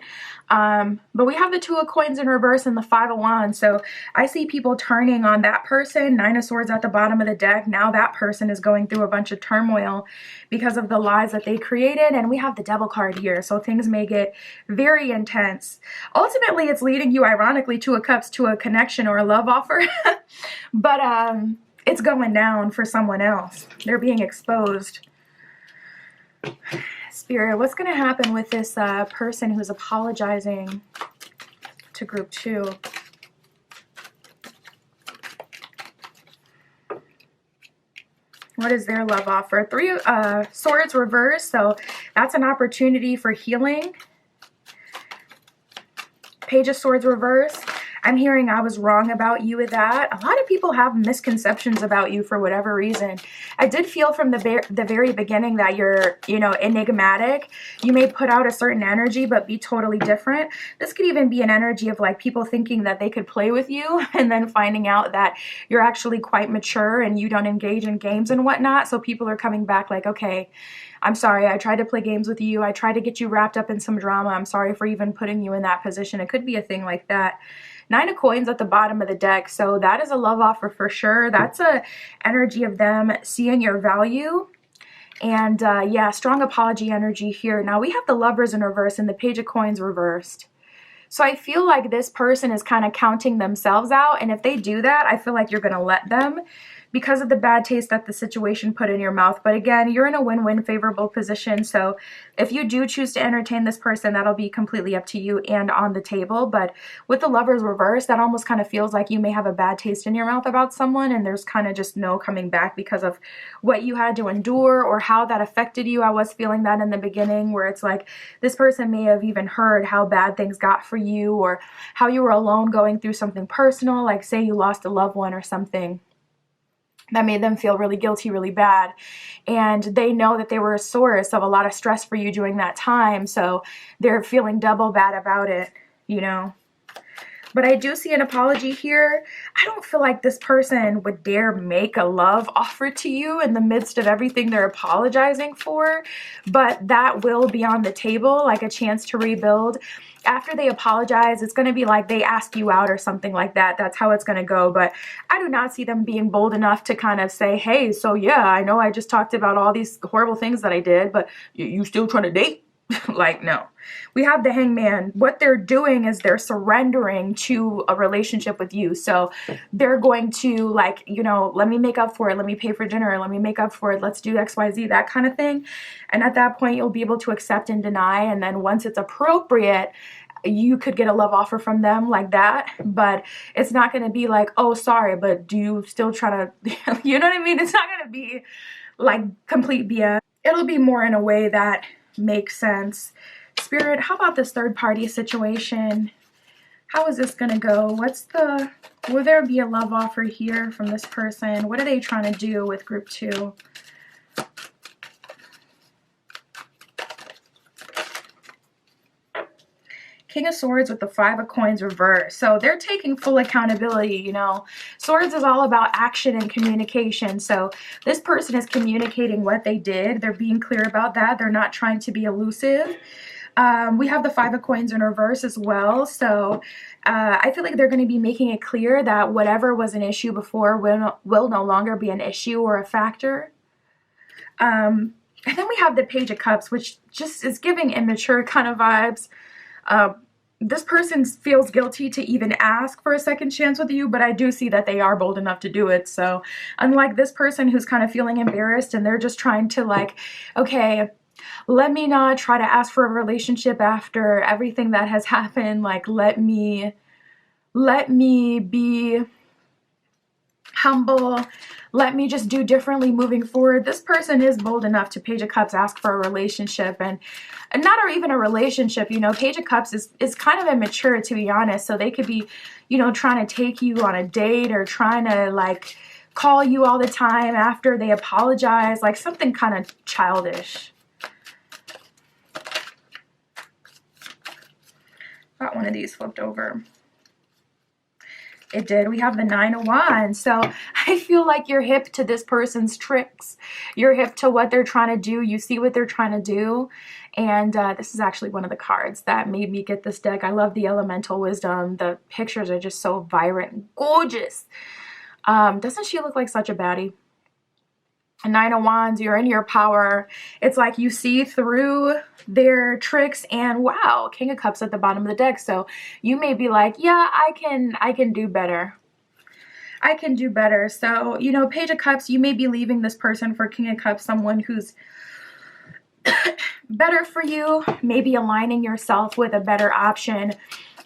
But we have the Two of Coins in reverse and the Five of Wands. So I see people turning on that person. Nine of Swords at the bottom of the deck. Now that person is going through a bunch of turmoil because of the lies that they created. And we have the Devil card here. So things may get very intense. Ultimately, it's leading you, ironically, Two of Cups to a connection or a love offer. But it's going down for someone else. They're being exposed. Spirit, what's going to happen with this person who's apologizing to group 2? What is their love offer? Three Swords reverse, so that's an opportunity for healing. Page of Swords reverse. I'm hearing I was wrong about you with that. A lot of people have misconceptions about you for whatever reason. I did feel from the very beginning that you're, you know, enigmatic. You may put out a certain energy, but be totally different. This could even be an energy of like people thinking that they could play with you and then finding out that you're actually quite mature and you don't engage in games and whatnot. So people are coming back like, okay, I'm sorry, I tried to play games with you. I tried to get you wrapped up in some drama. I'm sorry for even putting you in that position. It could be a thing like that. Nine of Coins at the bottom of the deck. So that is a love offer for sure. That's a energy of them seeing your value. And yeah, strong apology energy here. Now we have the Lovers in reverse and the Page of Coins reversed. So I feel like this person is kind of counting themselves out. And if they do that, I feel like you're going to let them, because of the bad taste that the situation put in your mouth. But again, you're in a win-win favorable position. So if you do choose to entertain this person, that'll be completely up to you and on the table. But with the Lovers reverse, that almost kind of feels like you may have a bad taste in your mouth about someone, and there's kind of just no coming back because of what you had to endure or how that affected you. I was feeling that in the beginning, where it's like this person may have even heard how bad things got for you, or how you were alone going through something personal, like say you lost a loved one or something. That made them feel really guilty, really bad. And they know that they were a source of a lot of stress for you during that time. So they're feeling double bad about it, you know. But I do see an apology here. I don't feel like this person would dare make a love offer to you in the midst of everything they're apologizing for. But that will be on the table, like a chance to rebuild. After they apologize, it's going to be like they ask you out or something like that. That's how it's going to go. But I do not see them being bold enough to kind of say, hey, so yeah, I know I just talked about all these horrible things that I did, but you still trying to date? Like, no. We have the Hangman. What they're doing is they're surrendering to a relationship with you. So they're going to, like, you know, let me make up for it. Let me pay for dinner. Let me make up for it. Let's do XYZ, that kind of thing. And at that point, you'll be able to accept and deny. And then once it's appropriate, you could get a love offer from them like that. But it's not going to be like, oh, sorry, but do you still try to, you know what I mean? It's not going to be like complete BS. It'll be more in a way that makes sense. Spirit, how about this third party situation? How is this gonna go? Will there be a love offer here from this person? What are they trying to do with group 2? King of Swords with the 5 of Coins reversed. So they're taking full accountability, you know. Swords is all about action and communication. So this person is communicating what they did. They're being clear about that. They're not trying to be elusive. We have the 5 of Coins in reverse as well. So I feel like they're going to be making it clear that whatever was an issue before will no longer be an issue or a factor. And then we have the Page of Cups, which just is giving immature kind of vibes. This person feels guilty to even ask for a second chance with you, but I do see that they are bold enough to do it. So unlike this person who's kind of feeling embarrassed and they're just trying to, like, okay, let me not try to ask for a relationship after everything that has happened. Like, let me be humble. Let me just do differently moving forward. This person is bold enough to, Page of Cups, ask for a relationship, and not or even a relationship, you know. Page of Cups is kind of immature, to be honest. So they could be, you know, trying to take you on a date or trying to, like, call you all the time after they apologize, like something kind of childish. Got one of these flipped over. It did. We have the 9 of Wands. So I feel like you're hip to this person's tricks. You're hip to what they're trying to do. You see what they're trying to do. And this is actually one of the cards that made me get this deck. I love the Elemental Wisdom. The pictures are just so vibrant and gorgeous. Doesn't she look like such a baddie? A 9 of Wands, you're in your power. It's like you see through their tricks, and wow, King of Cups at the bottom of the deck. So you may be like, yeah, I can do better. I can do better. So, you know, Page of Cups, you may be leaving this person for King of Cups, someone who's better for you, maybe aligning yourself with a better option.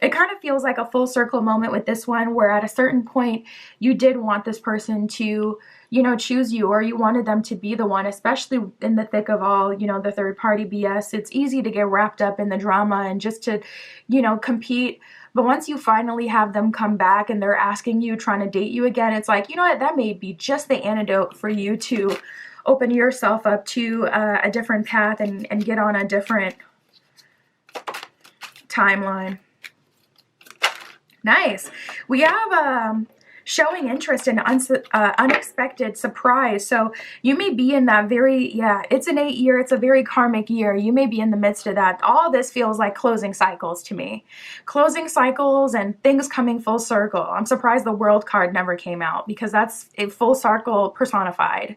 It kind of feels like a full circle moment with this one, where at a certain point you did want this person to, you know, choose you, or you wanted them to be the one, especially in the thick of all, you know, the third party BS. It's easy to get wrapped up in the drama and just to, you know, compete. But once you finally have them come back and they're asking you, trying to date you again, it's like, you know what, that may be just the antidote for you to open yourself up to a different path and get on a different timeline. Nice. We have showing interest in unexpected surprise. So you may be in that very, yeah, it's an 8 year, it's a very karmic year. You may be in the midst of that. All this feels like closing cycles to me. Closing cycles and things coming full circle. I'm surprised the World card never came out, because that's a full circle personified.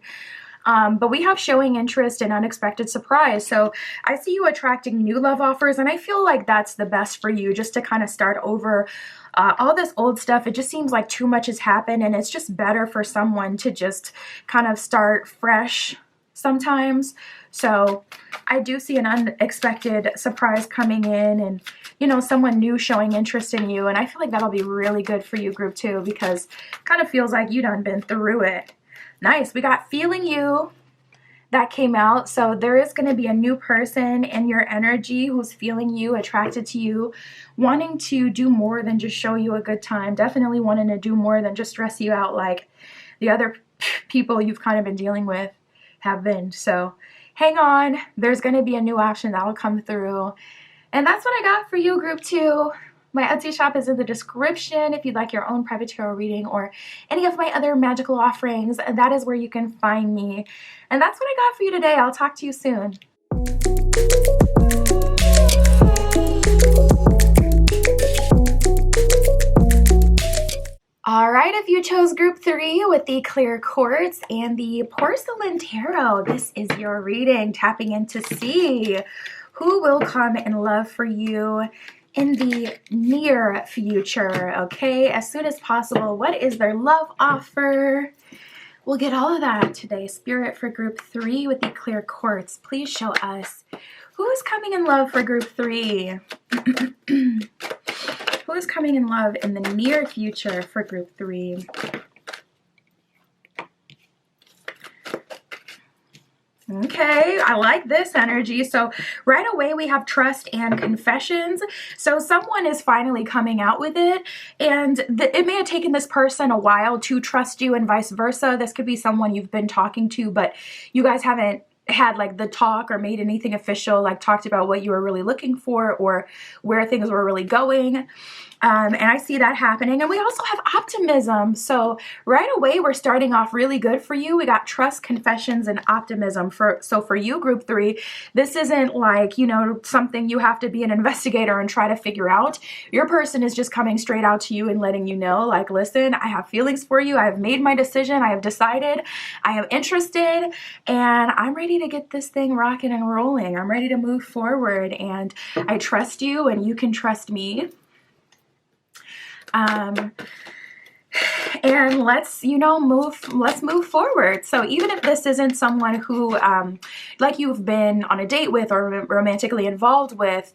But we have showing interest in unexpected surprise. So I see you attracting new love offers, and I feel like that's the best for you, just to kind of start over all this old stuff. It just seems like too much has happened, and it's just better for someone to just kind of start fresh sometimes. So I do see an unexpected surprise coming in, and, you know, someone new showing interest in you. And I feel like that'll be really good for you, group 2, because it kind of feels like you done been through it. Nice. We got Feeling You that came out. So there is going to be a new person in your energy who's feeling you, attracted to you, wanting to do more than just show you a good time. Definitely wanting to do more than just stress you out like the other people you've kind of been dealing with have been. So hang on. There's going to be a new option that'll come through. And that's what I got for you, group 2. My Etsy shop is in the description if you'd like your own private tarot reading or any of my other magical offerings. That is where you can find me. And that's what I got for you today. I'll talk to you soon. All right, if you chose group 3 with the clear quartz and the porcelain tarot, this is your reading, tapping in to see Who will come in love for you in the near future? Okay, as soon as possible. What is their love offer? We'll get all of that today. Spirit, for group 3 with the clear quartz, please show us who is coming in love for group 3. Who is coming in love in the near future for group 3? Okay, I like this energy. So right away we have trust and confessions. So someone is finally coming out with it, and it may have taken this person a while to trust you and vice versa. This could be someone you've been talking to, but you guys haven't had like the talk or made anything official, like talked about what you were really looking for or where things were really going. And I see that happening. And we also have optimism. So right away, we're starting off really good for you. We got trust, confessions, and optimism. So for you, group 3, this isn't like, you know, something you have to be an investigator and try to figure out. Your person is just coming straight out to you and letting you know, like, listen, I have feelings for you. I have made my decision. I have decided. I am interested. And I'm ready to get this thing rocking and rolling. I'm ready to move forward. And I trust you and you can trust me. And let's move forward. So even if this isn't someone who like you've been on a date with or romantically involved with,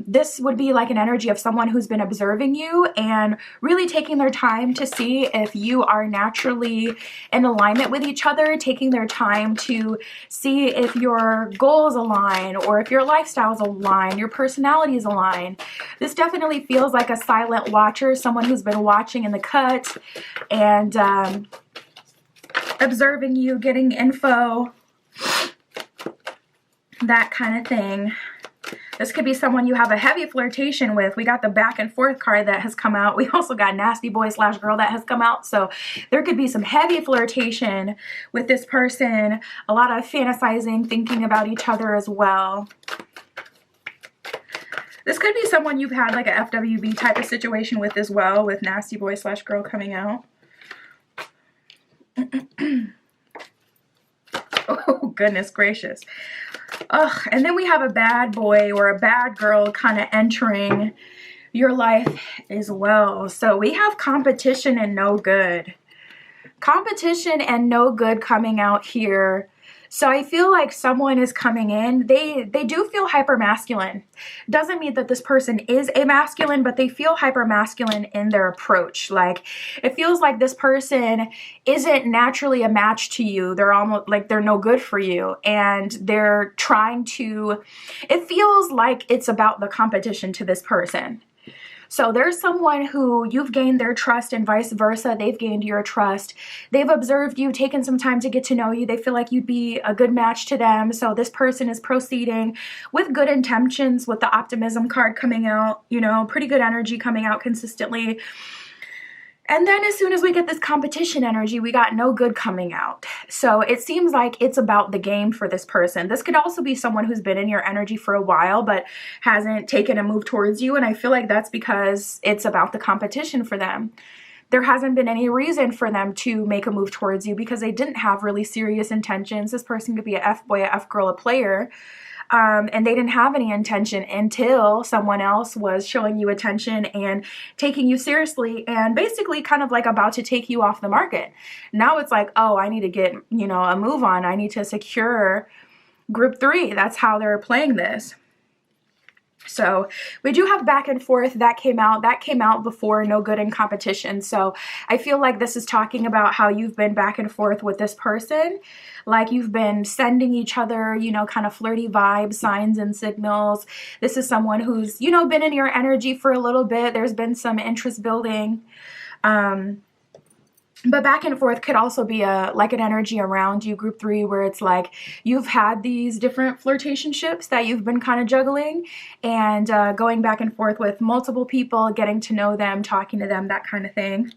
this would be like an energy of someone who's been observing you and really taking their time to see if you are naturally in alignment with each other, taking their time to see if your goals align or if your lifestyles align, your personalities align. This definitely feels like a silent watcher, someone who's been watching in the cut and observing you, getting info, that kind of thing. This could be someone you have a heavy flirtation with. We got the back and forth card that has come out. We also got nasty boy / girl that has come out. So there could be some heavy flirtation with this person. A lot of fantasizing, thinking about each other as well. This could be someone you've had like a FWB type of situation with as well, with nasty boy / girl coming out. Oh, goodness gracious. Ugh. And then we have a bad boy or a bad girl kind of entering your life as well. So we have competition and no good. Competition and no good coming out here. So I feel like someone is coming in. They do feel hyper masculine. Doesn't mean that this person is a masculine, but they feel hyper masculine in their approach. Like it feels like this person isn't naturally a match to you. They're almost like they're no good for you. And they're trying to, it feels like it's about the competition to this person. So there's someone who you've gained their trust and vice versa. They've gained your trust. They've observed you, taken some time to get to know you. They feel like you'd be a good match to them. So this person is proceeding with good intentions, with the optimism card coming out, you know, pretty good energy coming out consistently. And then as soon as we get this competition energy, we got no good coming out. So it seems like it's about the game for this person. This could also be someone who's been in your energy for a while, but hasn't taken a move towards you. And I feel like that's because it's about the competition for them. There hasn't been any reason for them to make a move towards you because they didn't have really serious intentions. This person could be a F-boy, a F-girl, a player. And they didn't have any intention until someone else was showing you attention and taking you seriously and basically kind of like about to take you off the market. Now it's like, oh, I need to get, you know, a move on. I need to secure group 3. That's how they're playing this. So we do have back and forth that came out before no good in competition. So I feel like this is talking about how you've been back and forth with this person. Like you've been sending each other, you know, kind of flirty vibes, signs and signals. This is someone who's, you know, been in your energy for a little bit. There's been some interest building. But back and forth could also be like an energy around you, group 3, where it's like you've had these different flirtationships that you've been kind of juggling and going back and forth with multiple people, getting to know them, talking to them, that kind of thing.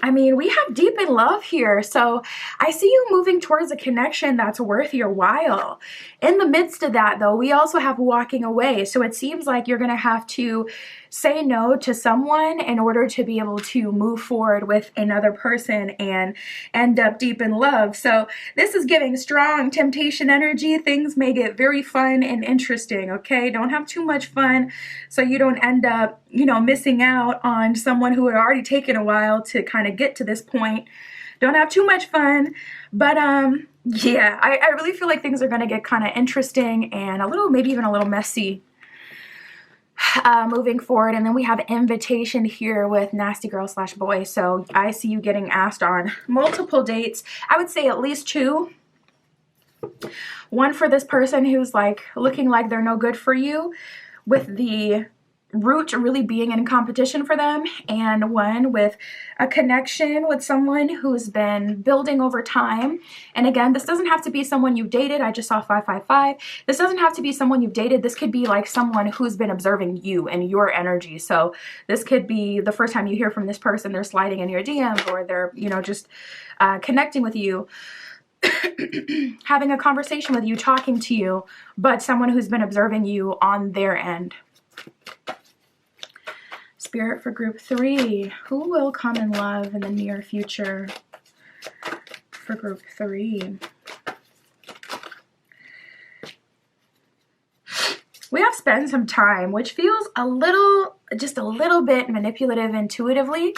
I mean, we have deep in love here. So I see you moving towards a connection that's worth your while. In the midst of that, though, we also have walking away. So it seems like you're going to have to say no to someone in order to be able to move forward with another person and end up deep in love. So this is giving strong temptation energy. Things may get very fun and interesting, okay? Don't have too much fun so you don't end up, you know, missing out on someone who had already taken a while to kind of get to this point. Don't have too much fun, but yeah, I really feel like things are going to get kind of interesting and a little, maybe even a little messy moving forward. And then we have invitation here with nasty girl / boy. So I see you getting asked on multiple dates. I would say at least 2. One for this person who's like looking like they're no good for you, with the root really being in competition for them, and one with a connection with someone who's been building over time. And again, this doesn't have to be someone you've dated. I just saw 555. This doesn't have to be someone you've dated. This could be like someone who's been observing you and your energy. So this could be the first time you hear from this person, they're sliding in your DMs, or they're, you know, just connecting with you, having a conversation with you, talking to you, but someone who's been observing you on their end. Spirit for group 3, who will come in love in the near future for group 3? We have spent some time, which feels a little, just a little bit manipulative intuitively.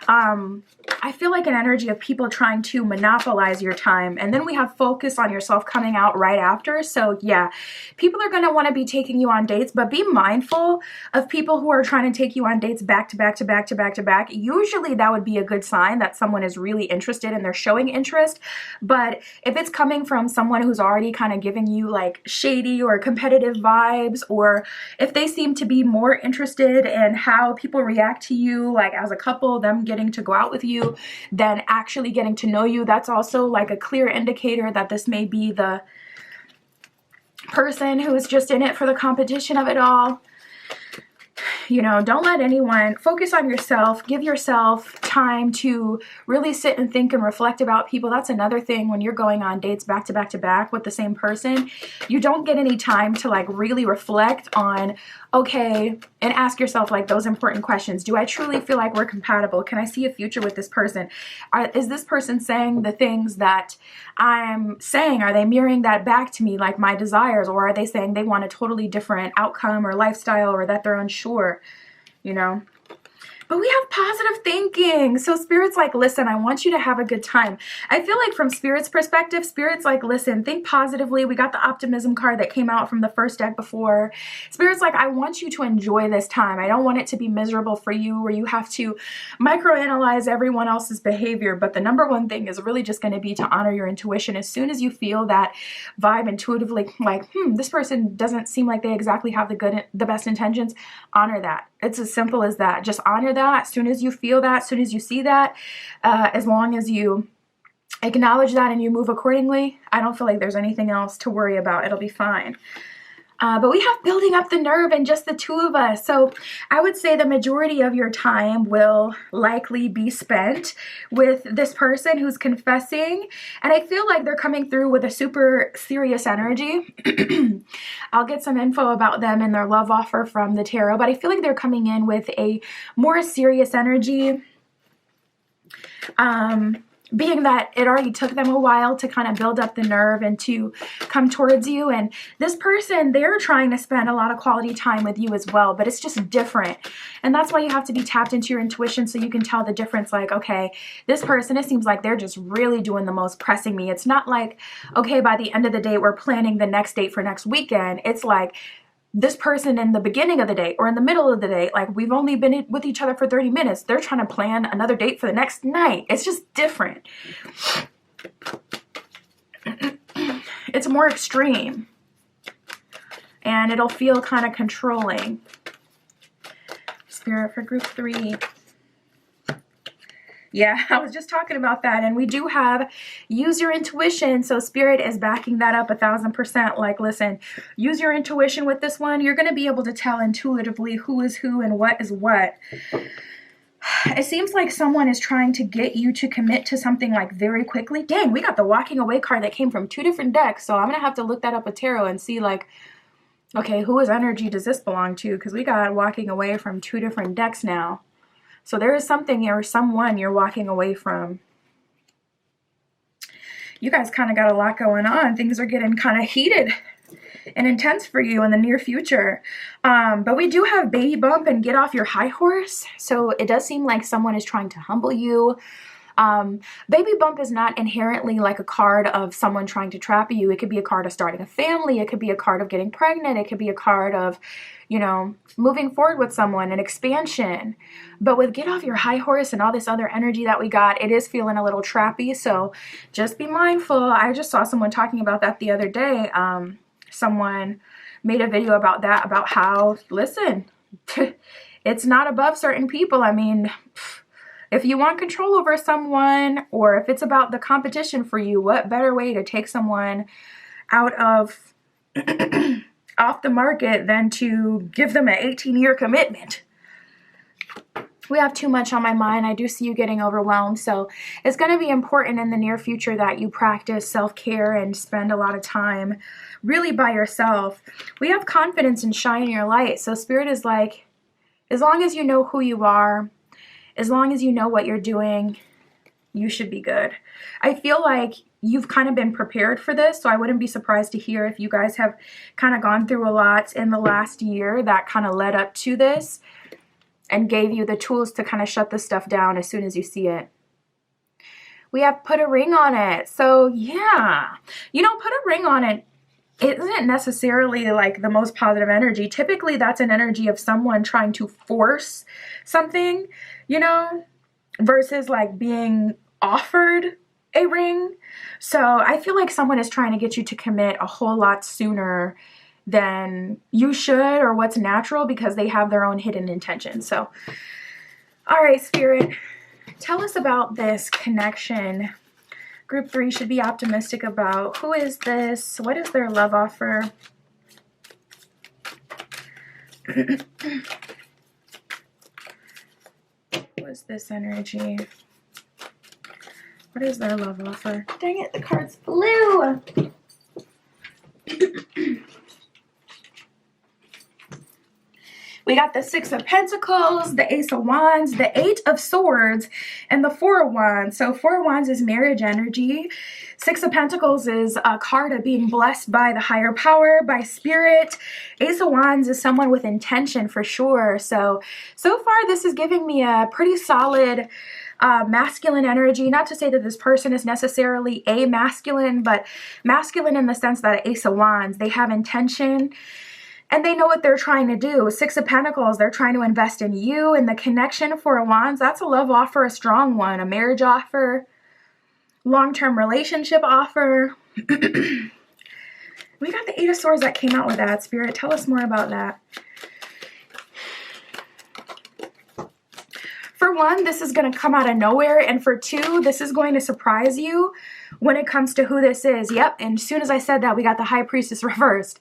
I feel like an energy of people trying to monopolize your time. And then we have focus on yourself coming out right after. So yeah, people are going to want to be taking you on dates, but be mindful of people who are trying to take you on dates back to back to back to back to back. Usually that would be a good sign that someone is really interested and they're showing interest. But if it's coming from someone who's already kind of giving you like shady or competitive vibes, or if they seem to be more interested in how people react to you, like as a couple, them getting to go out with you, than actually getting to know you, that's also like a clear indicator that this may be the person who is just in it for the competition of it all. You know, don't let anyone, focus on yourself, give yourself time to really sit and think and reflect about people. That's another thing when you're going on dates back to back to back with the same person. You don't get any time to like really reflect on, okay, and ask yourself like those important questions. Do I truly feel like we're compatible? Can I see a future with this person? Is this person saying the things that I'm saying? Are they mirroring that back to me, like my desires? Or are they saying they want a totally different outcome or lifestyle, or that they're unsure, you know? But we have positive thinking. So Spirit's like, listen, I want you to have a good time. I feel like from Spirit's perspective, Spirit's like, listen, think positively. We got the optimism card that came out from the first deck before. Spirit's like, I want you to enjoy this time. I don't want it to be miserable for you where you have to microanalyze everyone else's behavior. But the number one thing is really just going to be to honor your intuition. As soon as you feel that vibe intuitively, like, this person doesn't seem like they exactly have the best intentions, honor that. It's as simple as that. Just honor that. As soon as you feel that, as soon as you see that, as long as you acknowledge that and you move accordingly, I don't feel like there's anything else to worry about. It'll be fine. But we have building up the nerve in just the 2 of us. So I would say the majority of your time will likely be spent with this person who's confessing. And I feel like they're coming through with a super serious energy. I'll get some info about them and their love offer from the tarot, but I feel like they're coming in with a more serious energy. Being that it already took them a while to kind of build up the nerve and to come towards you. And this person, they're trying to spend a lot of quality time with you as well, but it's just different. And that's why you have to be tapped into your intuition so you can tell the difference. Like, okay, this person, it seems like they're just really doing the most, pressing me. It's not like, okay, by the end of the day, we're planning the next date for next weekend. It's like, this person in the beginning of the day or in the middle of the day, like we've only been with each other for 30 minutes. They're trying to plan another date for the next night. It's just different. It's more extreme. And it'll feel kind of controlling. Spirit for group 3. Yeah, I was just talking about that. And we do have use your intuition. So Spirit is backing that up 1000%. Like, listen, use your intuition with this one. You're going to be able to tell intuitively who is who and what is what. It seems like someone is trying to get you to commit to something like very quickly. Dang, we got the walking away card that came from 2 different decks. So I'm going to have to look that up with tarot and see like Okay, whose energy does this belong to? Because we got walking away from 2 different decks now. So there is something or someone you're walking away from. You guys kind of got a lot going on. Things are getting kind of heated and intense for you in the near future. But we do have baby bump and get off your high horse. So it does seem like someone is trying to humble you. Baby bump is not inherently like a card of someone trying to trap you. It could be a card of starting a family. It could be a card of getting pregnant. It could be a card of, you know, moving forward with someone, an expansion. But with get off your high horse and all this other energy that we got, it is feeling a little trappy. So just be mindful. I just saw someone talking about that the other day. Someone made a video about that, about how, listen, it's not above certain people. I mean, if you want control over someone, or if it's about the competition for you, what better way to take someone out of off the market than to give them an 18-year commitment? We have too much on my mind. I do see you getting overwhelmed. So it's going to be important in the near future that you practice self-care and spend a lot of time really by yourself. We have confidence and shine your light. So Spirit is like, as long as you know who you are, as long as you know what you're doing, you should be good. I feel like you've kind of been prepared for this, so I wouldn't be surprised to hear if you guys have kind of gone through a lot in the last year that kind of led up to this and gave you the tools to kind of shut this stuff down as soon as you see it. We have put a ring on it. So yeah, you know, put a ring on it isn't necessarily like the most positive energy. Typically that's an energy of someone trying to force something, you know, versus like being offered a ring. So I feel like someone is trying to get you to commit a whole lot sooner than you should, or what's natural, because they have their own hidden intentions. So, all right, Spirit, tell us about this connection. Group 3 should be optimistic about. Who is this? What is their love offer? What is this energy? What is their love offer? Dang it, the card's blue. We got the 6 of Pentacles, the Ace of Wands, the 8 of Swords, and the 4 of Wands. So 4 of Wands is marriage energy. 6 of Pentacles is a card of being blessed by the higher power, by spirit. Ace of Wands is someone with intention for sure. So far this is giving me a pretty solid masculine energy. Not to say that this person is necessarily a masculine, but masculine in the sense that Ace of Wands, they have intention. And they know what they're trying to do. 6 of Pentacles, they're trying to invest in you. And the connection, 4 of Wands, that's a love offer, a strong one, a marriage offer, long-term relationship offer. We got the 8 of Swords that came out with that. Spirit, tell us more about that. For 1, this is going to come out of nowhere. And for 2, this is going to surprise you when it comes to who this is. Yep, and as soon as I said that, we got the High Priestess reversed.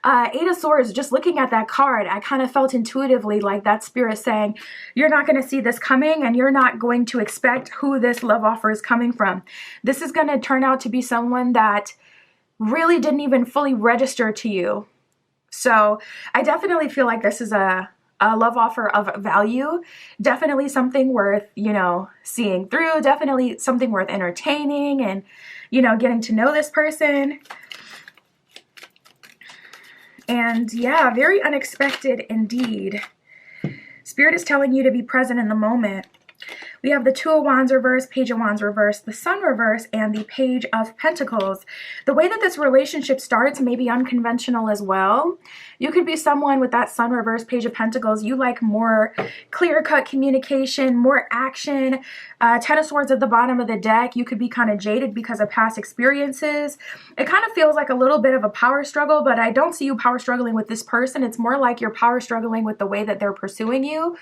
8 of Swords, just looking at that card, I kind of felt intuitively like that spirit saying, you're not going to see this coming, and you're not going to expect who this love offer is coming from. This is going to turn out to be someone that really didn't even fully register to you. So I definitely feel like this is a love offer of value. Definitely something worth, you know, seeing through. Definitely something worth entertaining and, you know, getting to know this person. And yeah, very unexpected indeed. Spirit is telling you to be present in the moment. We have the 2 of Wands reverse, Page of Wands reverse, the Sun reverse, and the Page of Pentacles. The way that this relationship starts may be unconventional as well. You could be someone with that Sun reverse, Page of Pentacles. You like more clear-cut communication, more action. 10 of Swords at the bottom of the deck. You could be kind of jaded because of past experiences. It kind of feels like a little bit of a power struggle, but I don't see you power struggling with this person. It's more like you're power struggling with the way that they're pursuing you.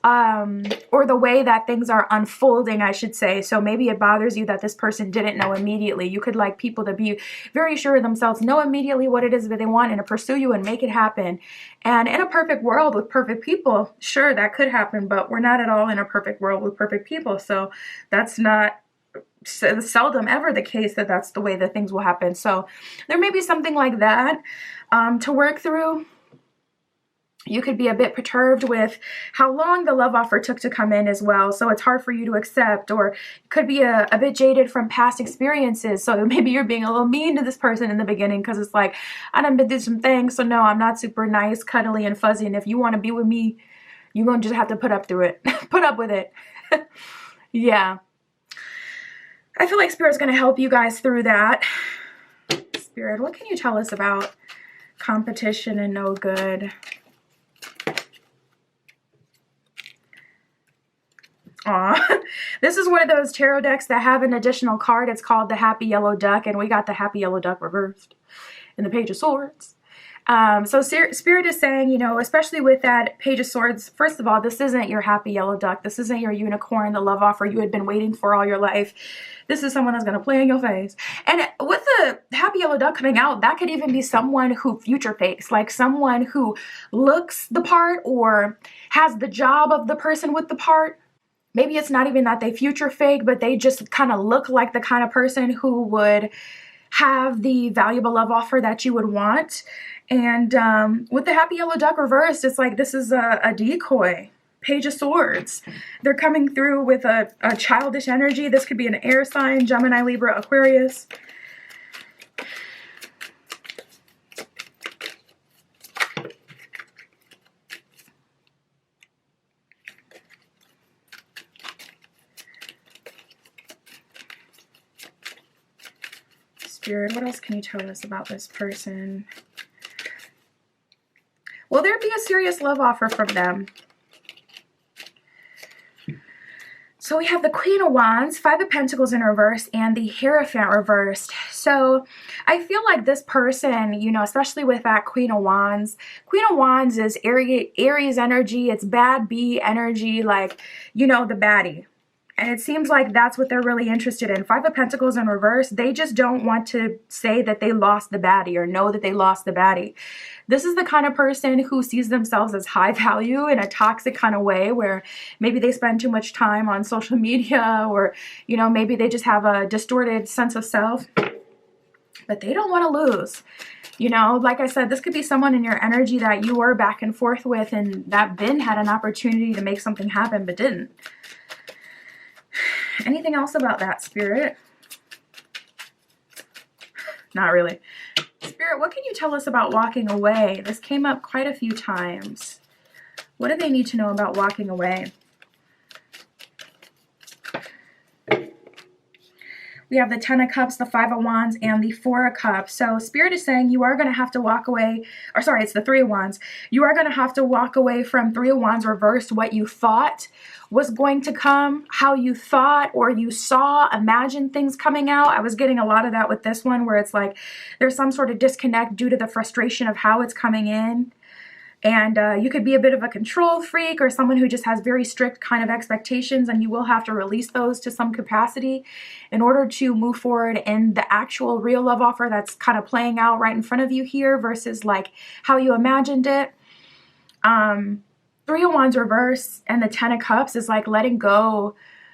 Or the way that things are unfolding, I should say. So maybe it bothers you that this person didn't know immediately. You could like people to be very sure of themselves, know immediately what it is that they want, and to pursue you and make it happen. And in a perfect world with perfect people, sure, that could happen, but we're not at all in a perfect world with perfect people. So that's not seldom ever the case that that's the way that things will happen. So there may be something like that to work through. You could be a bit perturbed with how long the love offer took to come in as well. So it's hard for you to accept, or could be a bit jaded from past experiences. So maybe you're being a little mean to this person in the beginning because it's like, I done been through some things. So no, I'm not super nice, cuddly, and fuzzy. And if you want to be with me, you're going to just have to put up through it. Put up with it. Yeah. I feel like Spirit's going to help you guys through that. Spirit, what can you tell us about competition and no good? Aw, this is one of those tarot decks that have an additional card. It's called the Happy Yellow Duck, and we got the Happy Yellow Duck reversed in the Page of Swords. So Spirit is saying, you know, especially with that Page of Swords, first of all, this isn't your Happy Yellow Duck. This isn't your unicorn, the love offer you had been waiting for all your life. This is someone that's going to play in your face. And with the Happy Yellow Duck coming out, that could even be someone who future fakes, like someone who looks the part or has the job of the person with the part. Maybe it's not even that they future fake, but they just kind of look like the kind of person who would have the valuable love offer that you would want. And with the Happy Yellow Duck reversed, it's like this is a decoy. Page of Swords. They're coming through with a childish energy. This could be an air sign, Gemini, Libra, Aquarius. Spirit, what else can you tell us about this person? Will there be a serious love offer from them? So we have the Queen of Wands, Five of Pentacles in reverse, and the Hierophant reversed. So I feel like this person, you know, especially with that Queen of Wands is Aries energy. It's bad bee energy, like, you know, the baddie. And it seems like that's what they're really interested in. Five of Pentacles in reverse, they just don't want to say that they lost the baddie or know that they lost the baddie. This is the kind of person who sees themselves as high value in a toxic kind of way, where maybe they spend too much time on social media, or, you know, maybe they just have a distorted sense of self, but they don't want to lose. You know, like I said, this could be someone in your energy that you were back and forth with, and that Ben had an opportunity to make something happen but didn't. Anything else about that, Spirit? Not really. Spirit, what can you tell us about walking away? This came up quite a few times. What do they need to know about walking away? We have the Ten of Cups, the Five of Wands, and the Four of Cups. So Spirit is saying you are going to have to walk away, or sorry, it's the Three of Wands. You are going to have to walk away from Three of Wands reversed, what you thought was going to come, how you thought or you saw, imagined things coming out. I was getting a lot of that with this one, where it's like there's some sort of disconnect due to the frustration of how it's coming in. And you could be a bit of a control freak or someone who just has very strict kind of expectations, and you will have to release those to some capacity in order to move forward in the actual real love offer that's kind of playing out right in front of you here versus like how you imagined it. Three of Wands reverse and the Ten of Cups is like letting go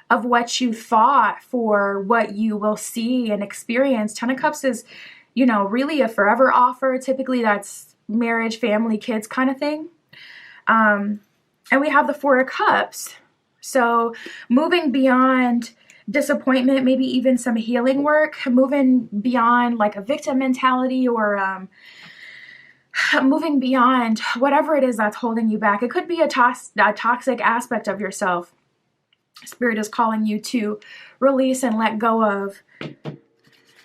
of what you thought for what you will see and experience. Ten of Cups is, you know, really a forever offer. Typically that's marriage, family, kids kind of thing. And we have the Four of Cups. So moving beyond disappointment, maybe even some healing work, moving beyond like a victim mentality, or moving beyond whatever it is that's holding you back. It could be a toxic aspect of yourself. Spirit is calling you to release and let go of.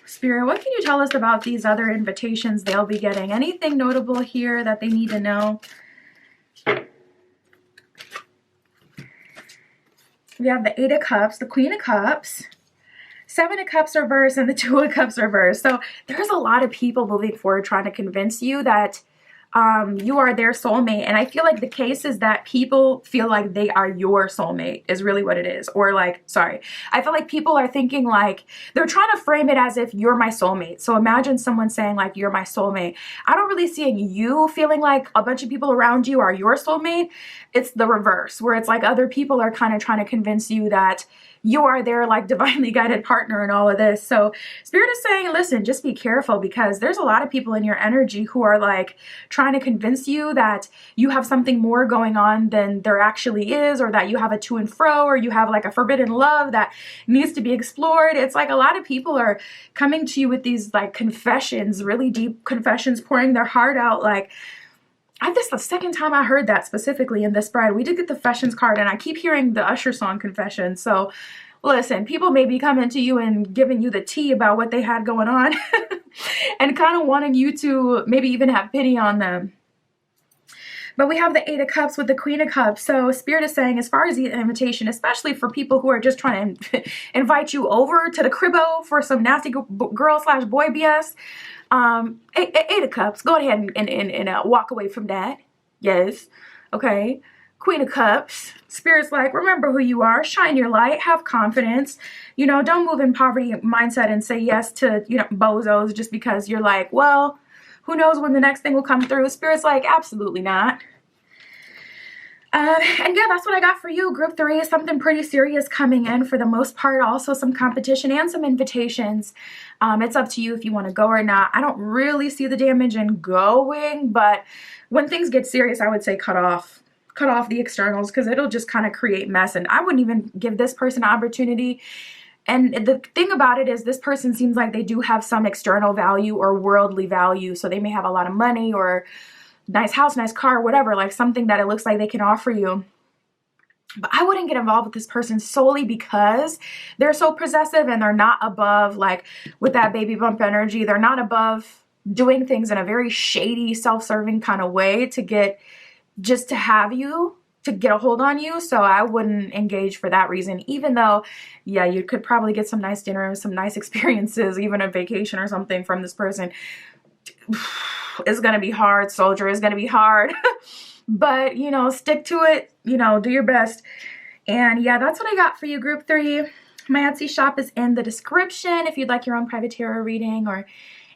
Spirit, what can you tell us about these other invitations they'll be getting? Anything notable here that they need to know? We have the Eight of Cups, the Queen of Cups, Seven of Cups reverse, and the Two of Cups reverse. So there's a lot of people moving forward trying to convince you that you are their soulmate. And I feel like the case is that people feel like they are your soulmate is really what it is. Or like, sorry, I feel like people are thinking like, they're trying to frame it as if you're my soulmate. So imagine someone saying like, you're my soulmate. I don't really see you feeling like a bunch of people around you are your soulmate. It's the reverse, where it's like other people are kind of trying to convince you that you are their like divinely guided partner in all of this. So Spirit is saying, listen, just be careful, because there's a lot of people in your energy who are like trying to convince you that you have something more going on than there actually is, or that you have a to and fro, or you have like a forbidden love that needs to be explored. It's like a lot of people are coming to you with these like confessions, really deep confessions, pouring their heart out. Like, this is the second time I heard that specifically in this spread. We did get the Confessions card, and I keep hearing the Usher song Confession. So listen, people may be coming to you and giving you the tea about what they had going on and kind of wanting you to maybe even have pity on them. But we have the Eight of Cups with the Queen of Cups. So Spirit is saying, as far as the invitation, especially for people who are just trying to invite you over to the cribbo for some nasty girl/boy BS, Eight of Cups, go ahead and walk away from that. Yes. Okay. Queen of Cups, Spirit's like, remember who you are, shine your light, have confidence, you know, don't move in poverty mindset and say yes to, you know, bozos just because you're like, well, who knows when the next thing will come through. Spirit's like, absolutely not. And yeah, that's what I got for you. Group 3 is something pretty serious coming in for the most part. Also some competition and some invitations. It's up to you if you want to go or not. I don't really see the damage in going, but when things get serious, I would say cut off the externals, because it'll just kind of create mess. And I wouldn't even give this person an opportunity. And the thing about it is, this person seems like they do have some external value or worldly value. So they may have a lot of money or nice house, nice car, whatever, like something that it looks like they can offer you. But I wouldn't get involved with this person solely because they're so possessive, and they're not above, like with that baby bump energy, they're not above doing things in a very shady, self-serving kind of way to get, just to have you, to get a hold on you. So I wouldn't engage for that reason, even though, yeah, you could probably get some nice dinner, some nice experiences, even a vacation or something from this person. It's going to be hard, soldier. It's going to be hard. But, you know, stick to it. You know, do your best. And yeah, that's what I got for you, Group 3. My Etsy shop is in the description if you'd like your own private tarot reading or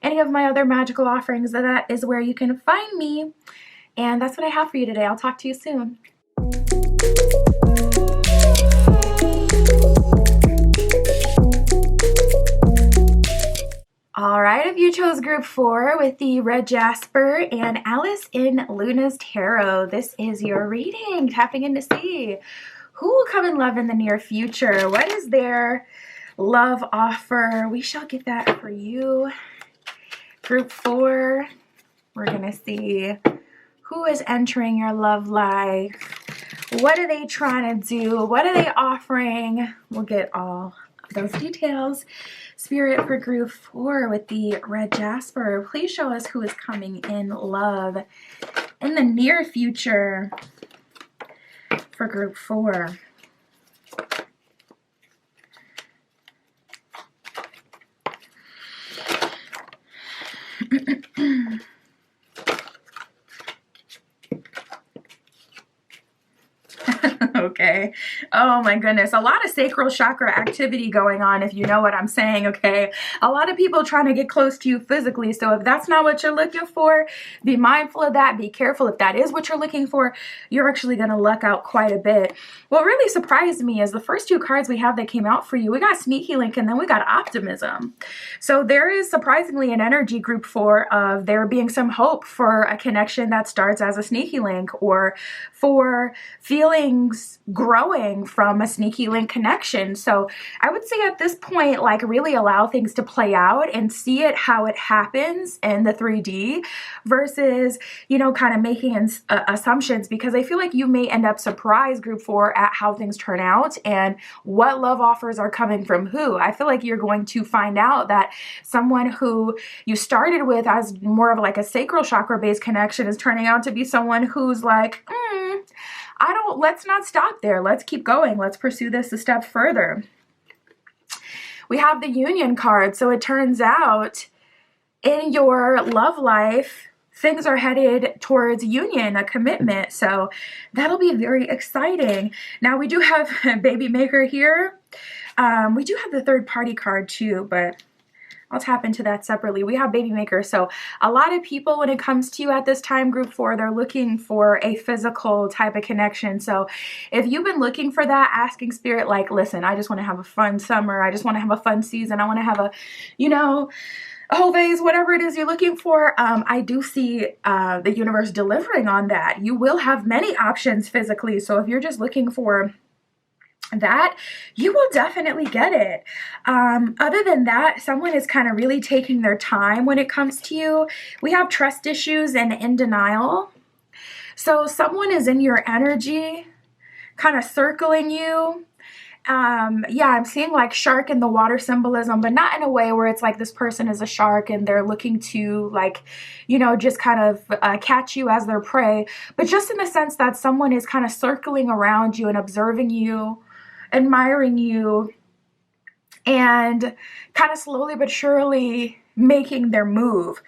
any of my other magical offerings. That is where you can find me. And that's what I have for you today. I'll talk to you soon. All right, if you chose Group 4 with the Red Jasper and Alice in Luna's Tarot, this is your reading, tapping in to see who will come in love in the near future. What is their love offer? We shall get that for you. Group 4, we're going to see who is entering your love life. What are they trying to do? What are they offering? We'll get all of those details. Spirit for Group 4 with the Red Jasper, please show us who is coming in love in the near future for Group 4. Okay. Oh my goodness. A lot of sacral chakra activity going on, if you know what I'm saying, okay? A lot of people trying to get close to you physically. So if that's not what you're looking for, be mindful of that. Be careful. If that is what you're looking for, you're actually going to luck out quite a bit. What really surprised me is the first 2 cards we have that came out for you. We got Sneaky Link, and then we got Optimism. So there is surprisingly an energy, Group 4, of there being some hope for a connection that starts as a Sneaky Link, or for feelings growing from a Sneaky Link connection. So I would say at this point, like, really allow things to play out and see it how it happens in the 3D versus, you know, kind of making assumptions, because I feel like you may end up surprised, Group 4, at how things turn out and what love offers are coming from who. I feel like you're going to find out that someone who you started with as more of like a sacral chakra based connection is turning out to be someone who's like, let's not stop there. Let's keep going. Let's pursue this a step further. We have the Union card. So it turns out in your love life, things are headed towards union, a commitment. So that'll be very exciting. Now we do have Baby Maker here. We do have the third party card too, but I'll tap into that separately. We have Baby Maker. So a lot of people, when it comes to you at this time, group 4, they're looking for a physical type of connection. So if you've been looking for that, asking Spirit, like, listen, I just want to have a fun summer. I just want to have a fun season. I want to have a, you know, always, whatever it is you're looking for, I do see the universe delivering on that. You will have many options physically. So if you're just looking for that, you will definitely get it. Other than that, someone is kind of really taking their time when it comes to you. We have trust issues and in denial. So someone is in your energy, kind of circling you. Yeah, I'm seeing like shark in the water symbolism, but not in a way where it's like this person is a shark and they're looking to, like, you know, just kind of catch you as their prey, but just in the sense that someone is kind of circling around you and observing you, admiring you, and kind of slowly but surely making their move.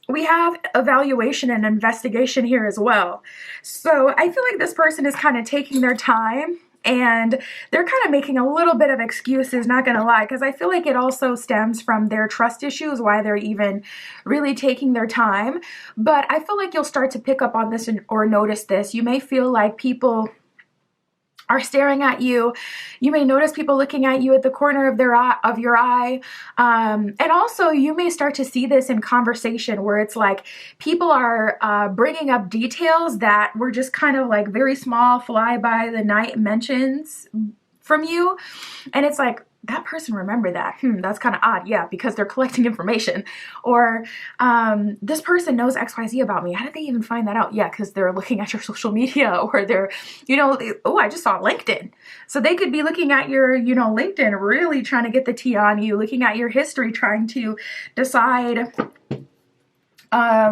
We have evaluation and investigation here as well. So I feel like this person is kind of taking their time, and they're kind of making a little bit of excuses, not gonna lie, because I feel like it also stems from their trust issues, why they're even really taking their time. But I feel like you'll start to pick up on this or notice this. You may feel like people are staring at you. You may notice people looking at you at the corner of their eye, of your eye. And also you may start to see this in conversation where it's like people are bringing up details that were just kind of like very small fly by the night mentions from you. And it's like, that person remembered that. That's kind of odd. Yeah, because they're collecting information. Or this person knows XYZ about me. How did they even find that out? Yeah, because they're looking at your social media, or they're, you know, oh, I just saw LinkedIn. So they could be looking at your, you know, LinkedIn, really trying to get the tea on you, looking at your history, trying to decide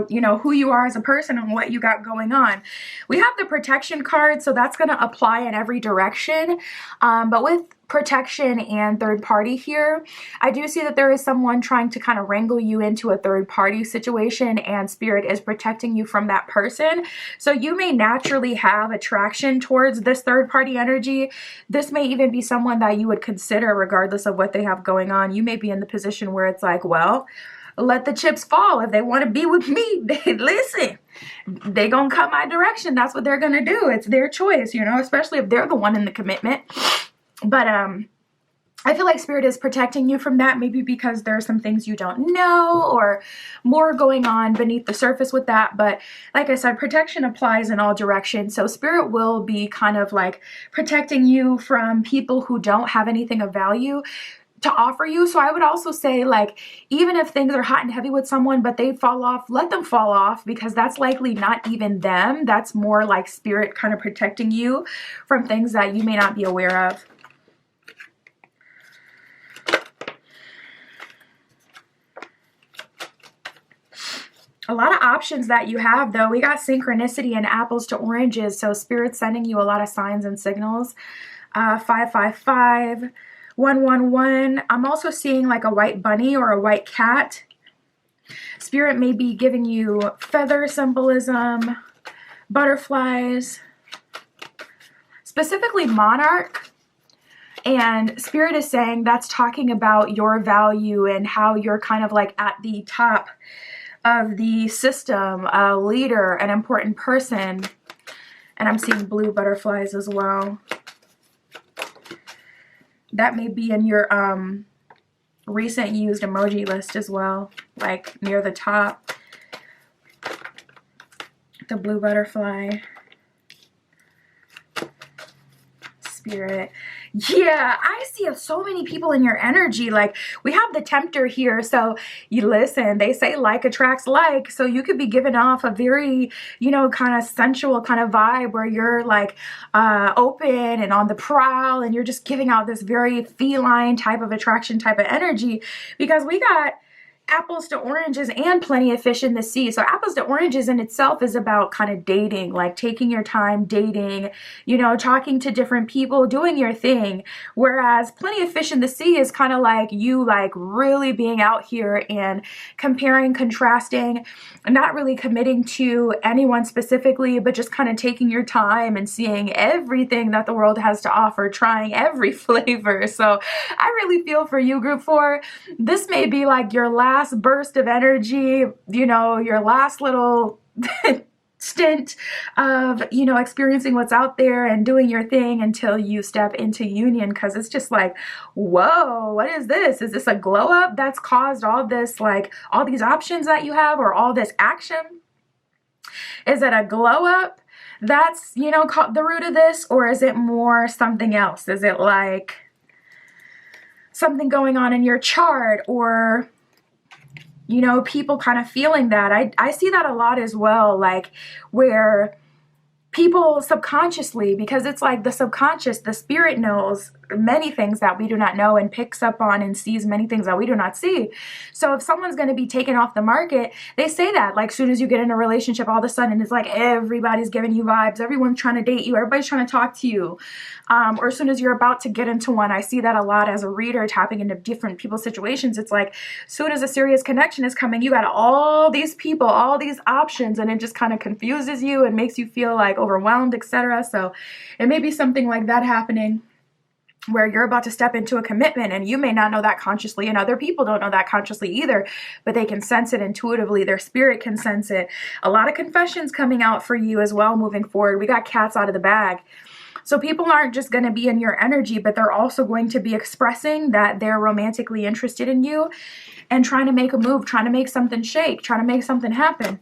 you know, who you are as a person and what you got going on. We have the protection card, so that's going to apply in every direction. But with protection and third party here, I do see that there is someone trying to kind of wrangle you into a third party situation, and Spirit is protecting you from that person. So you may naturally have attraction towards this third party energy. This may even be someone that you would consider regardless of what they have going on. You may be in the position where it's like, well, let the chips fall. If they want to be with me, listen, they gonna come my direction. That's what they're gonna do. It's their choice, you know, especially if they're the one in the commitment. But I feel like Spirit is protecting you from that, maybe because there are some things you don't know or more going on beneath the surface with that. But like I said, protection applies in all directions. So Spirit will be kind of like protecting you from people who don't have anything of value to offer you. So I would also say, like, even if things are hot and heavy with someone, but they fall off, let them fall off, because that's likely not even them. That's more like Spirit kind of protecting you from things that you may not be aware of. A lot of options that you have, though. We got synchronicity and apples to oranges. So Spirit's sending you a lot of signs and signals. 555. 111. I'm also seeing like a white bunny or a white cat. Spirit may be giving you feather symbolism, butterflies, specifically monarch. And Spirit is saying that's talking about your value and how you're kind of like at the top of the system, a leader, an important person. And I'm seeing blue butterflies as well. That may be in your recent used emoji list as well, like near the top. The blue butterfly. Spirit. Yeah, I see so many people in your energy. Like, we have the Tempter here. So you listen, they say like attracts like. So you could be giving off a very, you know, kind of sensual kind of vibe where you're like open and on the prowl, and you're just giving out this very feline type of attraction type of energy, because we got apples to oranges and plenty of fish in the sea. So apples to oranges in itself is about kind of dating, like taking your time, dating, you know, talking to different people, doing your thing. Whereas plenty of fish in the sea is kind of like you like really being out here and comparing, contrasting, not really committing to anyone specifically, but just kind of taking your time and seeing everything that the world has to offer, trying every flavor. So I really feel for you, group 4. This may be like your last burst of energy, you know, your last little stint of, you know, experiencing what's out there and doing your thing until you step into union, because it's just like, whoa, what is this? Is this a glow up that's caused all this, like all these options that you have, or all this action? Is it a glow up that's, you know, the root of this, or is it more something else? Is it like something going on in your chart, or, you know, people kind of feeling that? I see that a lot as well, like where people subconsciously, because it's like the subconscious, the spirit knows many things that we do not know and picks up on and sees many things that we do not see. So if someone's going to be taken off the market, they say that like soon as you get in a relationship, all of a sudden it's like everybody's giving you vibes, everyone's trying to date you, everybody's trying to talk to you, or as soon as you're about to get into one. I see that a lot as a reader, tapping into different people's situations. It's like soon as a serious connection is coming, you got all these people, all these options, and it just kind of confuses you and makes you feel like overwhelmed, etc. So it may be something like that happening, where you're about to step into a commitment and you may not know that consciously, and other people don't know that consciously either, but they can sense it intuitively. Their spirit can sense it. A lot of confessions coming out for you as well moving forward. We got cats out of the bag. So people aren't just going to be in your energy, but they're also going to be expressing that they're romantically interested in you and trying to make a move, trying to make something shake, trying to make something happen.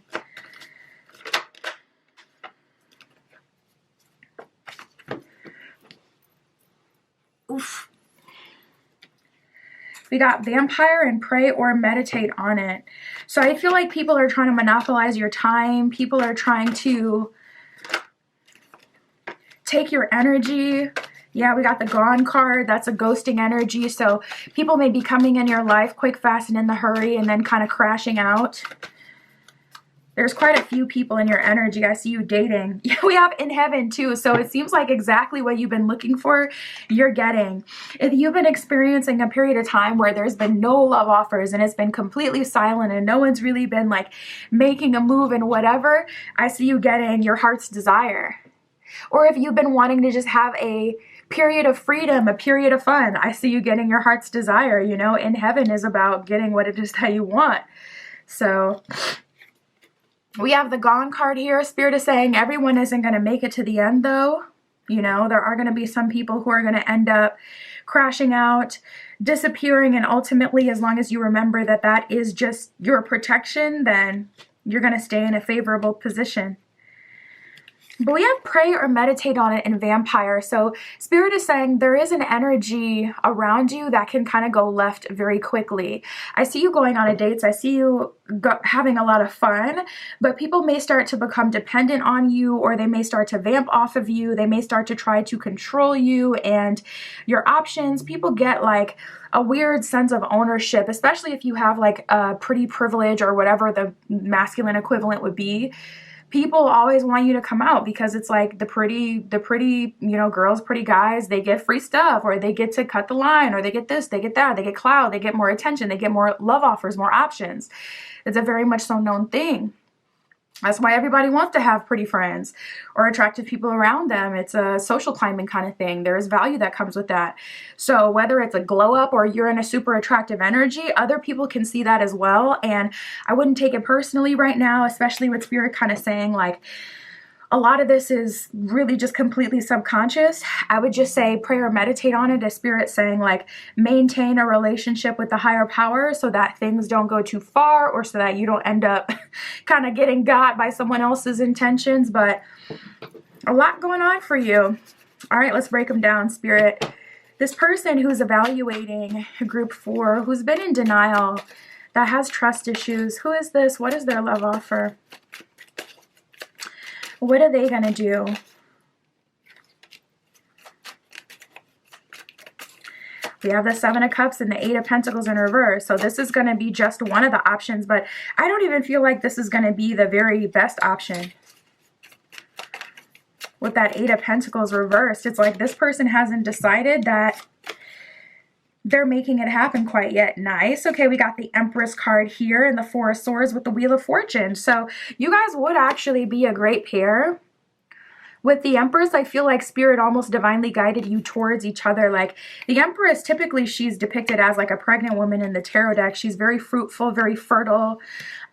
Oof. We got vampire and pray or meditate on it. So I feel like people are trying to monopolize your time. People are trying to take your energy. Yeah, we got the Gone card. That's a ghosting energy. So people may be coming in your life quick, fast, and in the hurry, and then kind of crashing out. There's quite a few people in your energy. I see you dating. We have in heaven too. So it seems like exactly what you've been looking for, you're getting. If you've been experiencing a period of time where there's been no love offers and it's been completely silent and no one's really been like making a move and whatever, I see you getting your heart's desire. Or if you've been wanting to just have a period of freedom, a period of fun, I see you getting your heart's desire. You know, in heaven is about getting what it is that you want. So we have the Gone card here. Spirit is saying everyone isn't going to make it to the end though. You know, there are going to be some people who are going to end up crashing out, disappearing, and ultimately, as long as you remember that that is just your protection, then you're going to stay in a favorable position. But we have pray or meditate on it in vampire. So spirit is saying there is an energy around you that can kind of go left very quickly. I see you going on dates. I see you having a lot of fun, but people may start to become dependent on you, or they may start to vamp off of you. They may start to try to control you and your options. People get like a weird sense of ownership, especially if you have like a pretty privilege or whatever the masculine equivalent would be. People always want you to come out because it's like the pretty, you know, girls, pretty guys, they get free stuff, or they get to cut the line, or they get this, they get that, they get clout, they get more attention, they get more love offers, more options. It's a very much so known thing. That's why everybody wants to have pretty friends or attractive people around them. It's a social climbing kind of thing. There is value that comes with that. So whether it's a glow up or you're in a super attractive energy, other people can see that as well. And I wouldn't take it personally right now, especially with spirit kind of saying like, a lot of this is really just completely subconscious. I would just say pray or meditate on it as spirit saying like maintain a relationship with the higher power so that things don't go too far, or so that you don't end up kind of getting got by someone else's intentions. But a lot going on for you. All right, let's break them down, spirit. This person who's evaluating group 4, who's been in denial, that has trust issues. Who is this? What is their love offer? What are they going to do? We have the Seven of Cups and the Eight of Pentacles in reverse. So this is going to be just one of the options, but I don't even feel like this is going to be the very best option. With that Eight of Pentacles reversed, it's like this person hasn't decided that they're making it happen quite yet. Nice. Okay, we got the Empress card here and the Four of Swords with the Wheel of Fortune. So you guys would actually be a great pair. With the Empress, I feel like Spirit almost divinely guided you towards each other. Like the Empress, typically she's depicted as like a pregnant woman in the tarot deck. She's very fruitful, very fertile,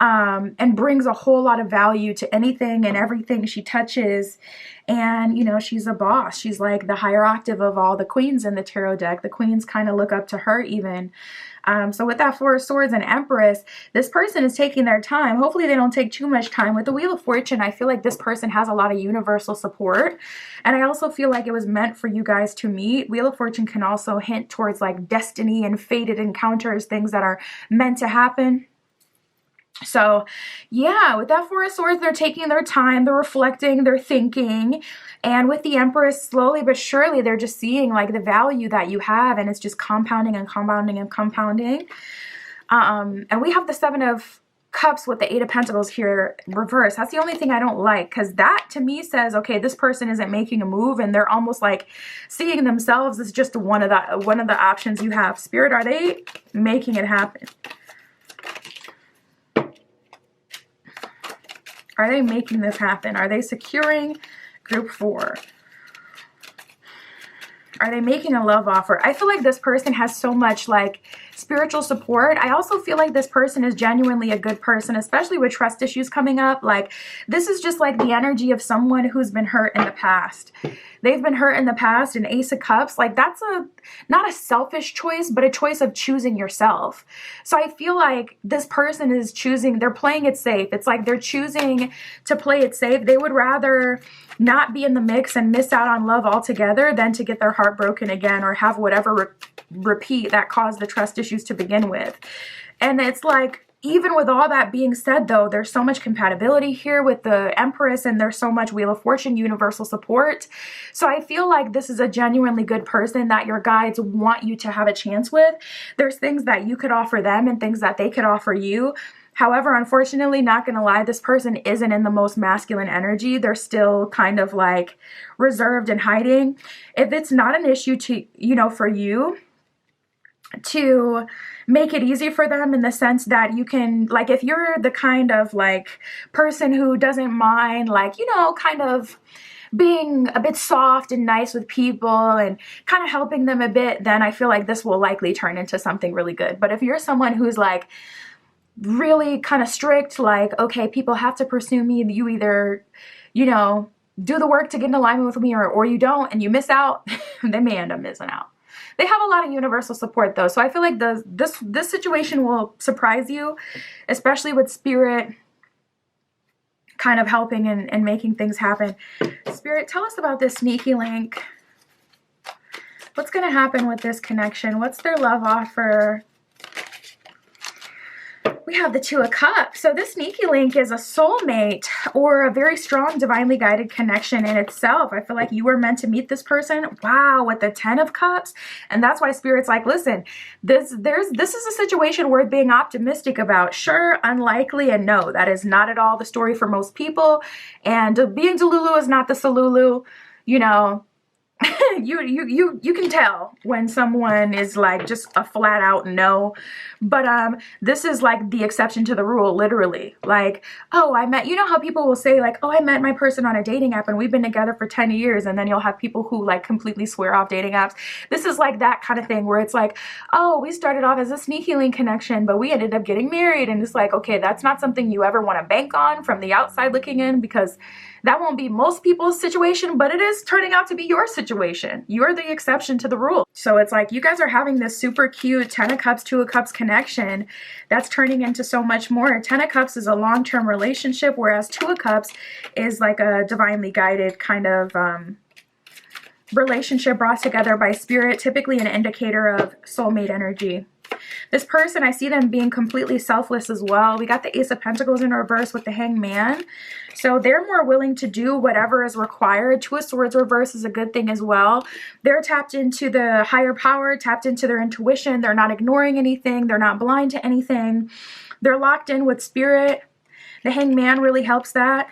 and brings a whole lot of value to anything and everything she touches. And, you know, she's a boss. She's like the higher octave of all the queens in the tarot deck. The queens kind of look up to her even. So with that Four of Swords and Empress, this person is taking their time. Hopefully they don't take too much time. With the Wheel of Fortune, I feel like this person has a lot of universal support. And I also feel like it was meant for you guys to meet. Wheel of Fortune can also hint towards like destiny and fated encounters, things that are meant to happen. So yeah, with that Four of Swords, they're taking their time, they're reflecting, they're thinking. And with the Empress, slowly but surely, they're just seeing like the value that you have, and it's just compounding and compounding and compounding. And we have the Seven of Cups with the Eight of Pentacles here reversed. That's the only thing I don't like, because that to me says, okay, this person isn't making a move, and they're almost like seeing themselves as just one of the options you have. Spirit, are they making it happen? Are they making this happen? Are they securing group 4? Are they making a love offer? I feel like this person has so much like spiritual support. I also feel like this person is genuinely a good person, especially with trust issues coming up. Like this is just like the energy of someone who's been hurt in the past. They've been hurt in the past, and Ace of Cups, like that's not a selfish choice, but a choice of choosing yourself. So I feel like this person is choosing, they're playing it safe. It's like they're choosing to play it safe. They would rather not be in the mix and miss out on love altogether than to get their heart broken again or have whatever repeat that caused the trust issues to begin with. And it's like, even with all that being said, though, there's so much compatibility here with the Empress, and there's so much Wheel of Fortune universal support. So I feel like this is a genuinely good person that your guides want you to have a chance with. There's things that you could offer them and things that they could offer you. However, unfortunately, not gonna lie, this person isn't in the most masculine energy. They're still kind of like reserved and hiding. If it's not an issue to, you know, for you to make it easy for them in the sense that you can, like, if you're the kind of like person who doesn't mind, like, you know, kind of being a bit soft and nice with people and kind of helping them a bit, then I feel like this will likely turn into something really good. But if you're someone who's like really kind of strict, like, okay, people have to pursue me, you either, you know, do the work to get in alignment with me or you don't, and you miss out, they may end up missing out. They have a lot of universal support though, so I feel like this situation will surprise you, especially with Spirit kind of helping and making things happen. Spirit, tell us about this sneaky link. What's going to happen with this connection? What's their love offer? We have the Two of Cups. So this sneaky link is a soulmate or a very strong divinely guided connection in itself. I feel like you were meant to meet this person. Wow, with the Ten of Cups. And that's why Spirit's like, listen, this is a situation worth being optimistic about. Sure, unlikely, and no, that is not at all the story for most people. And being Delulu is not the Salulu, you know. you can tell when someone is like just a flat out no, but this is like the exception to the rule, literally. Like, oh, I met, you know how people will say like, oh, I met my person on a dating app and we've been together for 10 years, and then you'll have people who like completely swear off dating apps. This is like that kind of thing where it's like, oh, we started off as a sneaky link connection, but we ended up getting married. And it's like, okay, that's not something you ever want to bank on from the outside looking in, because that won't be most people's situation, but it is turning out to be your situation. You're the exception to the rule. So it's like you guys are having this super cute Ten of Cups, Two of Cups connection that's turning into so much more. Ten of Cups is a long-term relationship, whereas Two of Cups is like a divinely guided kind of relationship brought together by Spirit, typically an indicator of soulmate energy. This person, I see them being completely selfless as well. We got the Ace of Pentacles in reverse with the Hangman. So they're more willing to do whatever is required. Two of Swords reverse is a good thing as well. They're tapped into the higher power, tapped into their intuition. They're not ignoring anything. They're not blind to anything. They're locked in with spirit. The Hangman really helps that.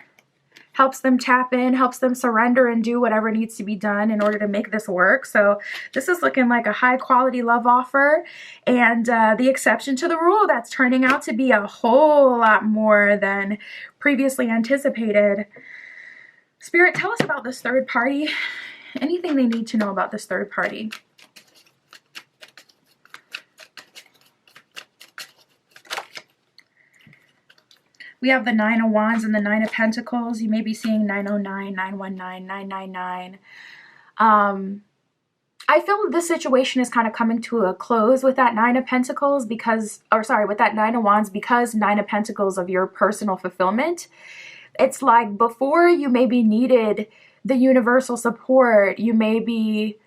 Helps them tap in, helps them surrender and do whatever needs to be done in order to make this work. So this is looking like a high quality love offer, and the exception to the rule that's turning out to be a whole lot more than previously anticipated. Spirit, tell us about this third party. Anything they need to know about this third party. We have the Nine of Wands and the Nine of Pentacles. You may be seeing 909, 919, 999. I feel this situation is kind of coming to a close with that Nine of Pentacles because, or sorry, with that Nine of Wands, because Nine of Pentacles of your personal fulfillment. It's like before you maybe needed the universal support, you maybe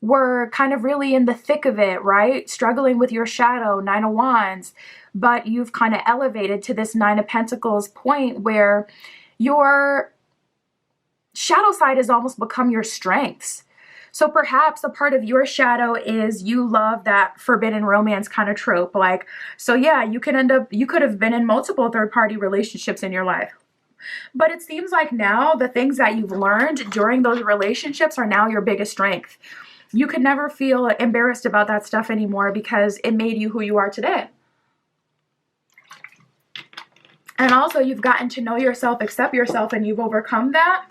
were kind of really in the thick of it, right? Struggling with your shadow, Nine of Wands, but you've kind of elevated to this Nine of Pentacles point where your shadow side has almost become your strengths. So perhaps a part of your shadow is you love that forbidden romance kind of trope. Like, so yeah, you could have been in multiple third-party relationships in your life. But it seems like now the things that you've learned during those relationships are now your biggest strength. You could never feel embarrassed about that stuff anymore because it made you who you are today. And also you've gotten to know yourself, accept yourself, and you've overcome that.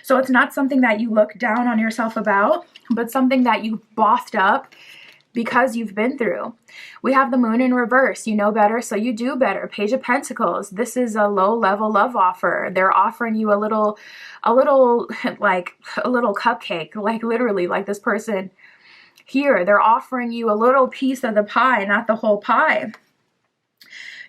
So it's not something that you look down on yourself about, but something that you've bossed up because you've been through. We have the Moon in reverse. You know better, so you do better. Page of Pentacles. This is a low-level love offer. They're offering you a little cupcake, like literally, like this person here. They're offering you a little piece of the pie, not the whole pie.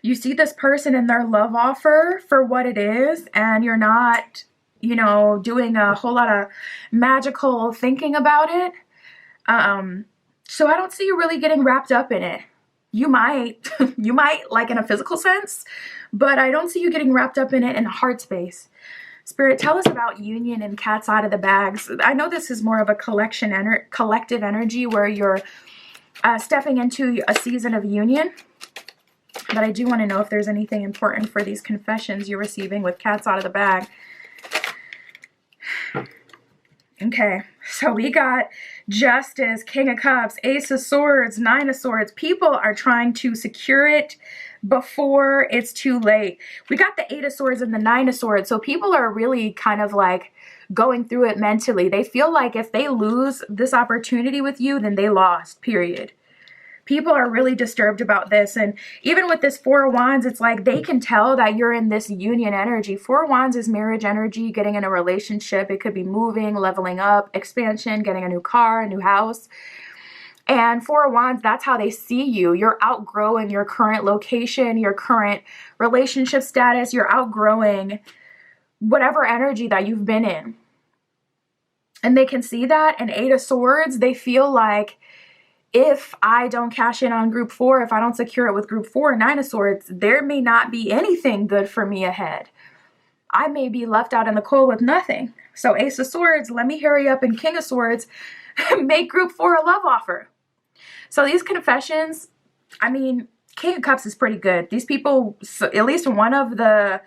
You see this person in their love offer for what it is, and you're not, you know, doing a whole lot of magical thinking about it. So I don't see you really getting wrapped up in it. You might, like in a physical sense, but I don't see you getting wrapped up in it in a heart space. Spirit, tell us about union and cats out of the bags. I know this is more of a collective energy where you're stepping into a season of union, but I do want to know if there's anything important for these confessions you're receiving with cats out of the bag. Okay, so we got Justice, King of Cups, Ace of Swords, Nine of Swords. People are trying to secure it before it's too late. We got the Eight of Swords and the Nine of Swords. So people are really kind of like going through it mentally. They feel like if they lose this opportunity with you, then they lost, period. People are really disturbed about this. And even with this Four of Wands, it's like they can tell that you're in this union energy. Four of Wands is marriage energy, getting in a relationship. It could be moving, leveling up, expansion, getting a new car, a new house. And Four of Wands, that's how they see you. You're outgrowing your current location, your current relationship status. You're outgrowing whatever energy that you've been in. And they can see that. And Eight of Swords, they feel like, if I don't cash in on group 4, if I don't secure it with group 4, Nine of Swords, there may not be anything good for me ahead. I may be left out in the cold with nothing. So Ace of Swords, let me hurry up, and King of Swords, make group 4 a love offer. So these confessions, I mean, King of Cups is pretty good. These people, at least one of the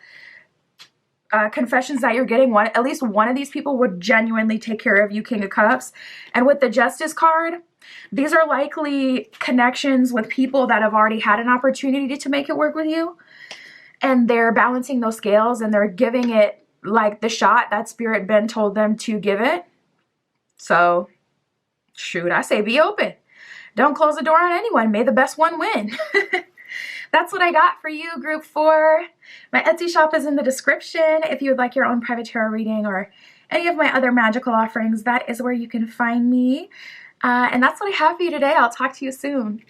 confessions that you're getting, at least one of these people would genuinely take care of you, King of Cups. And with the Justice card, these are likely connections with people that have already had an opportunity to make it work with you. And they're balancing those scales and they're giving it like the shot that Spirit Ben told them to give it. So, shoot, I say be open. Don't close the door on anyone. May the best one win. That's what I got for you, group 4. My Etsy shop is in the description. If you would like your own private tarot reading or any of my other magical offerings, that is where you can find me. And that's what I have for you today. I'll talk to you soon.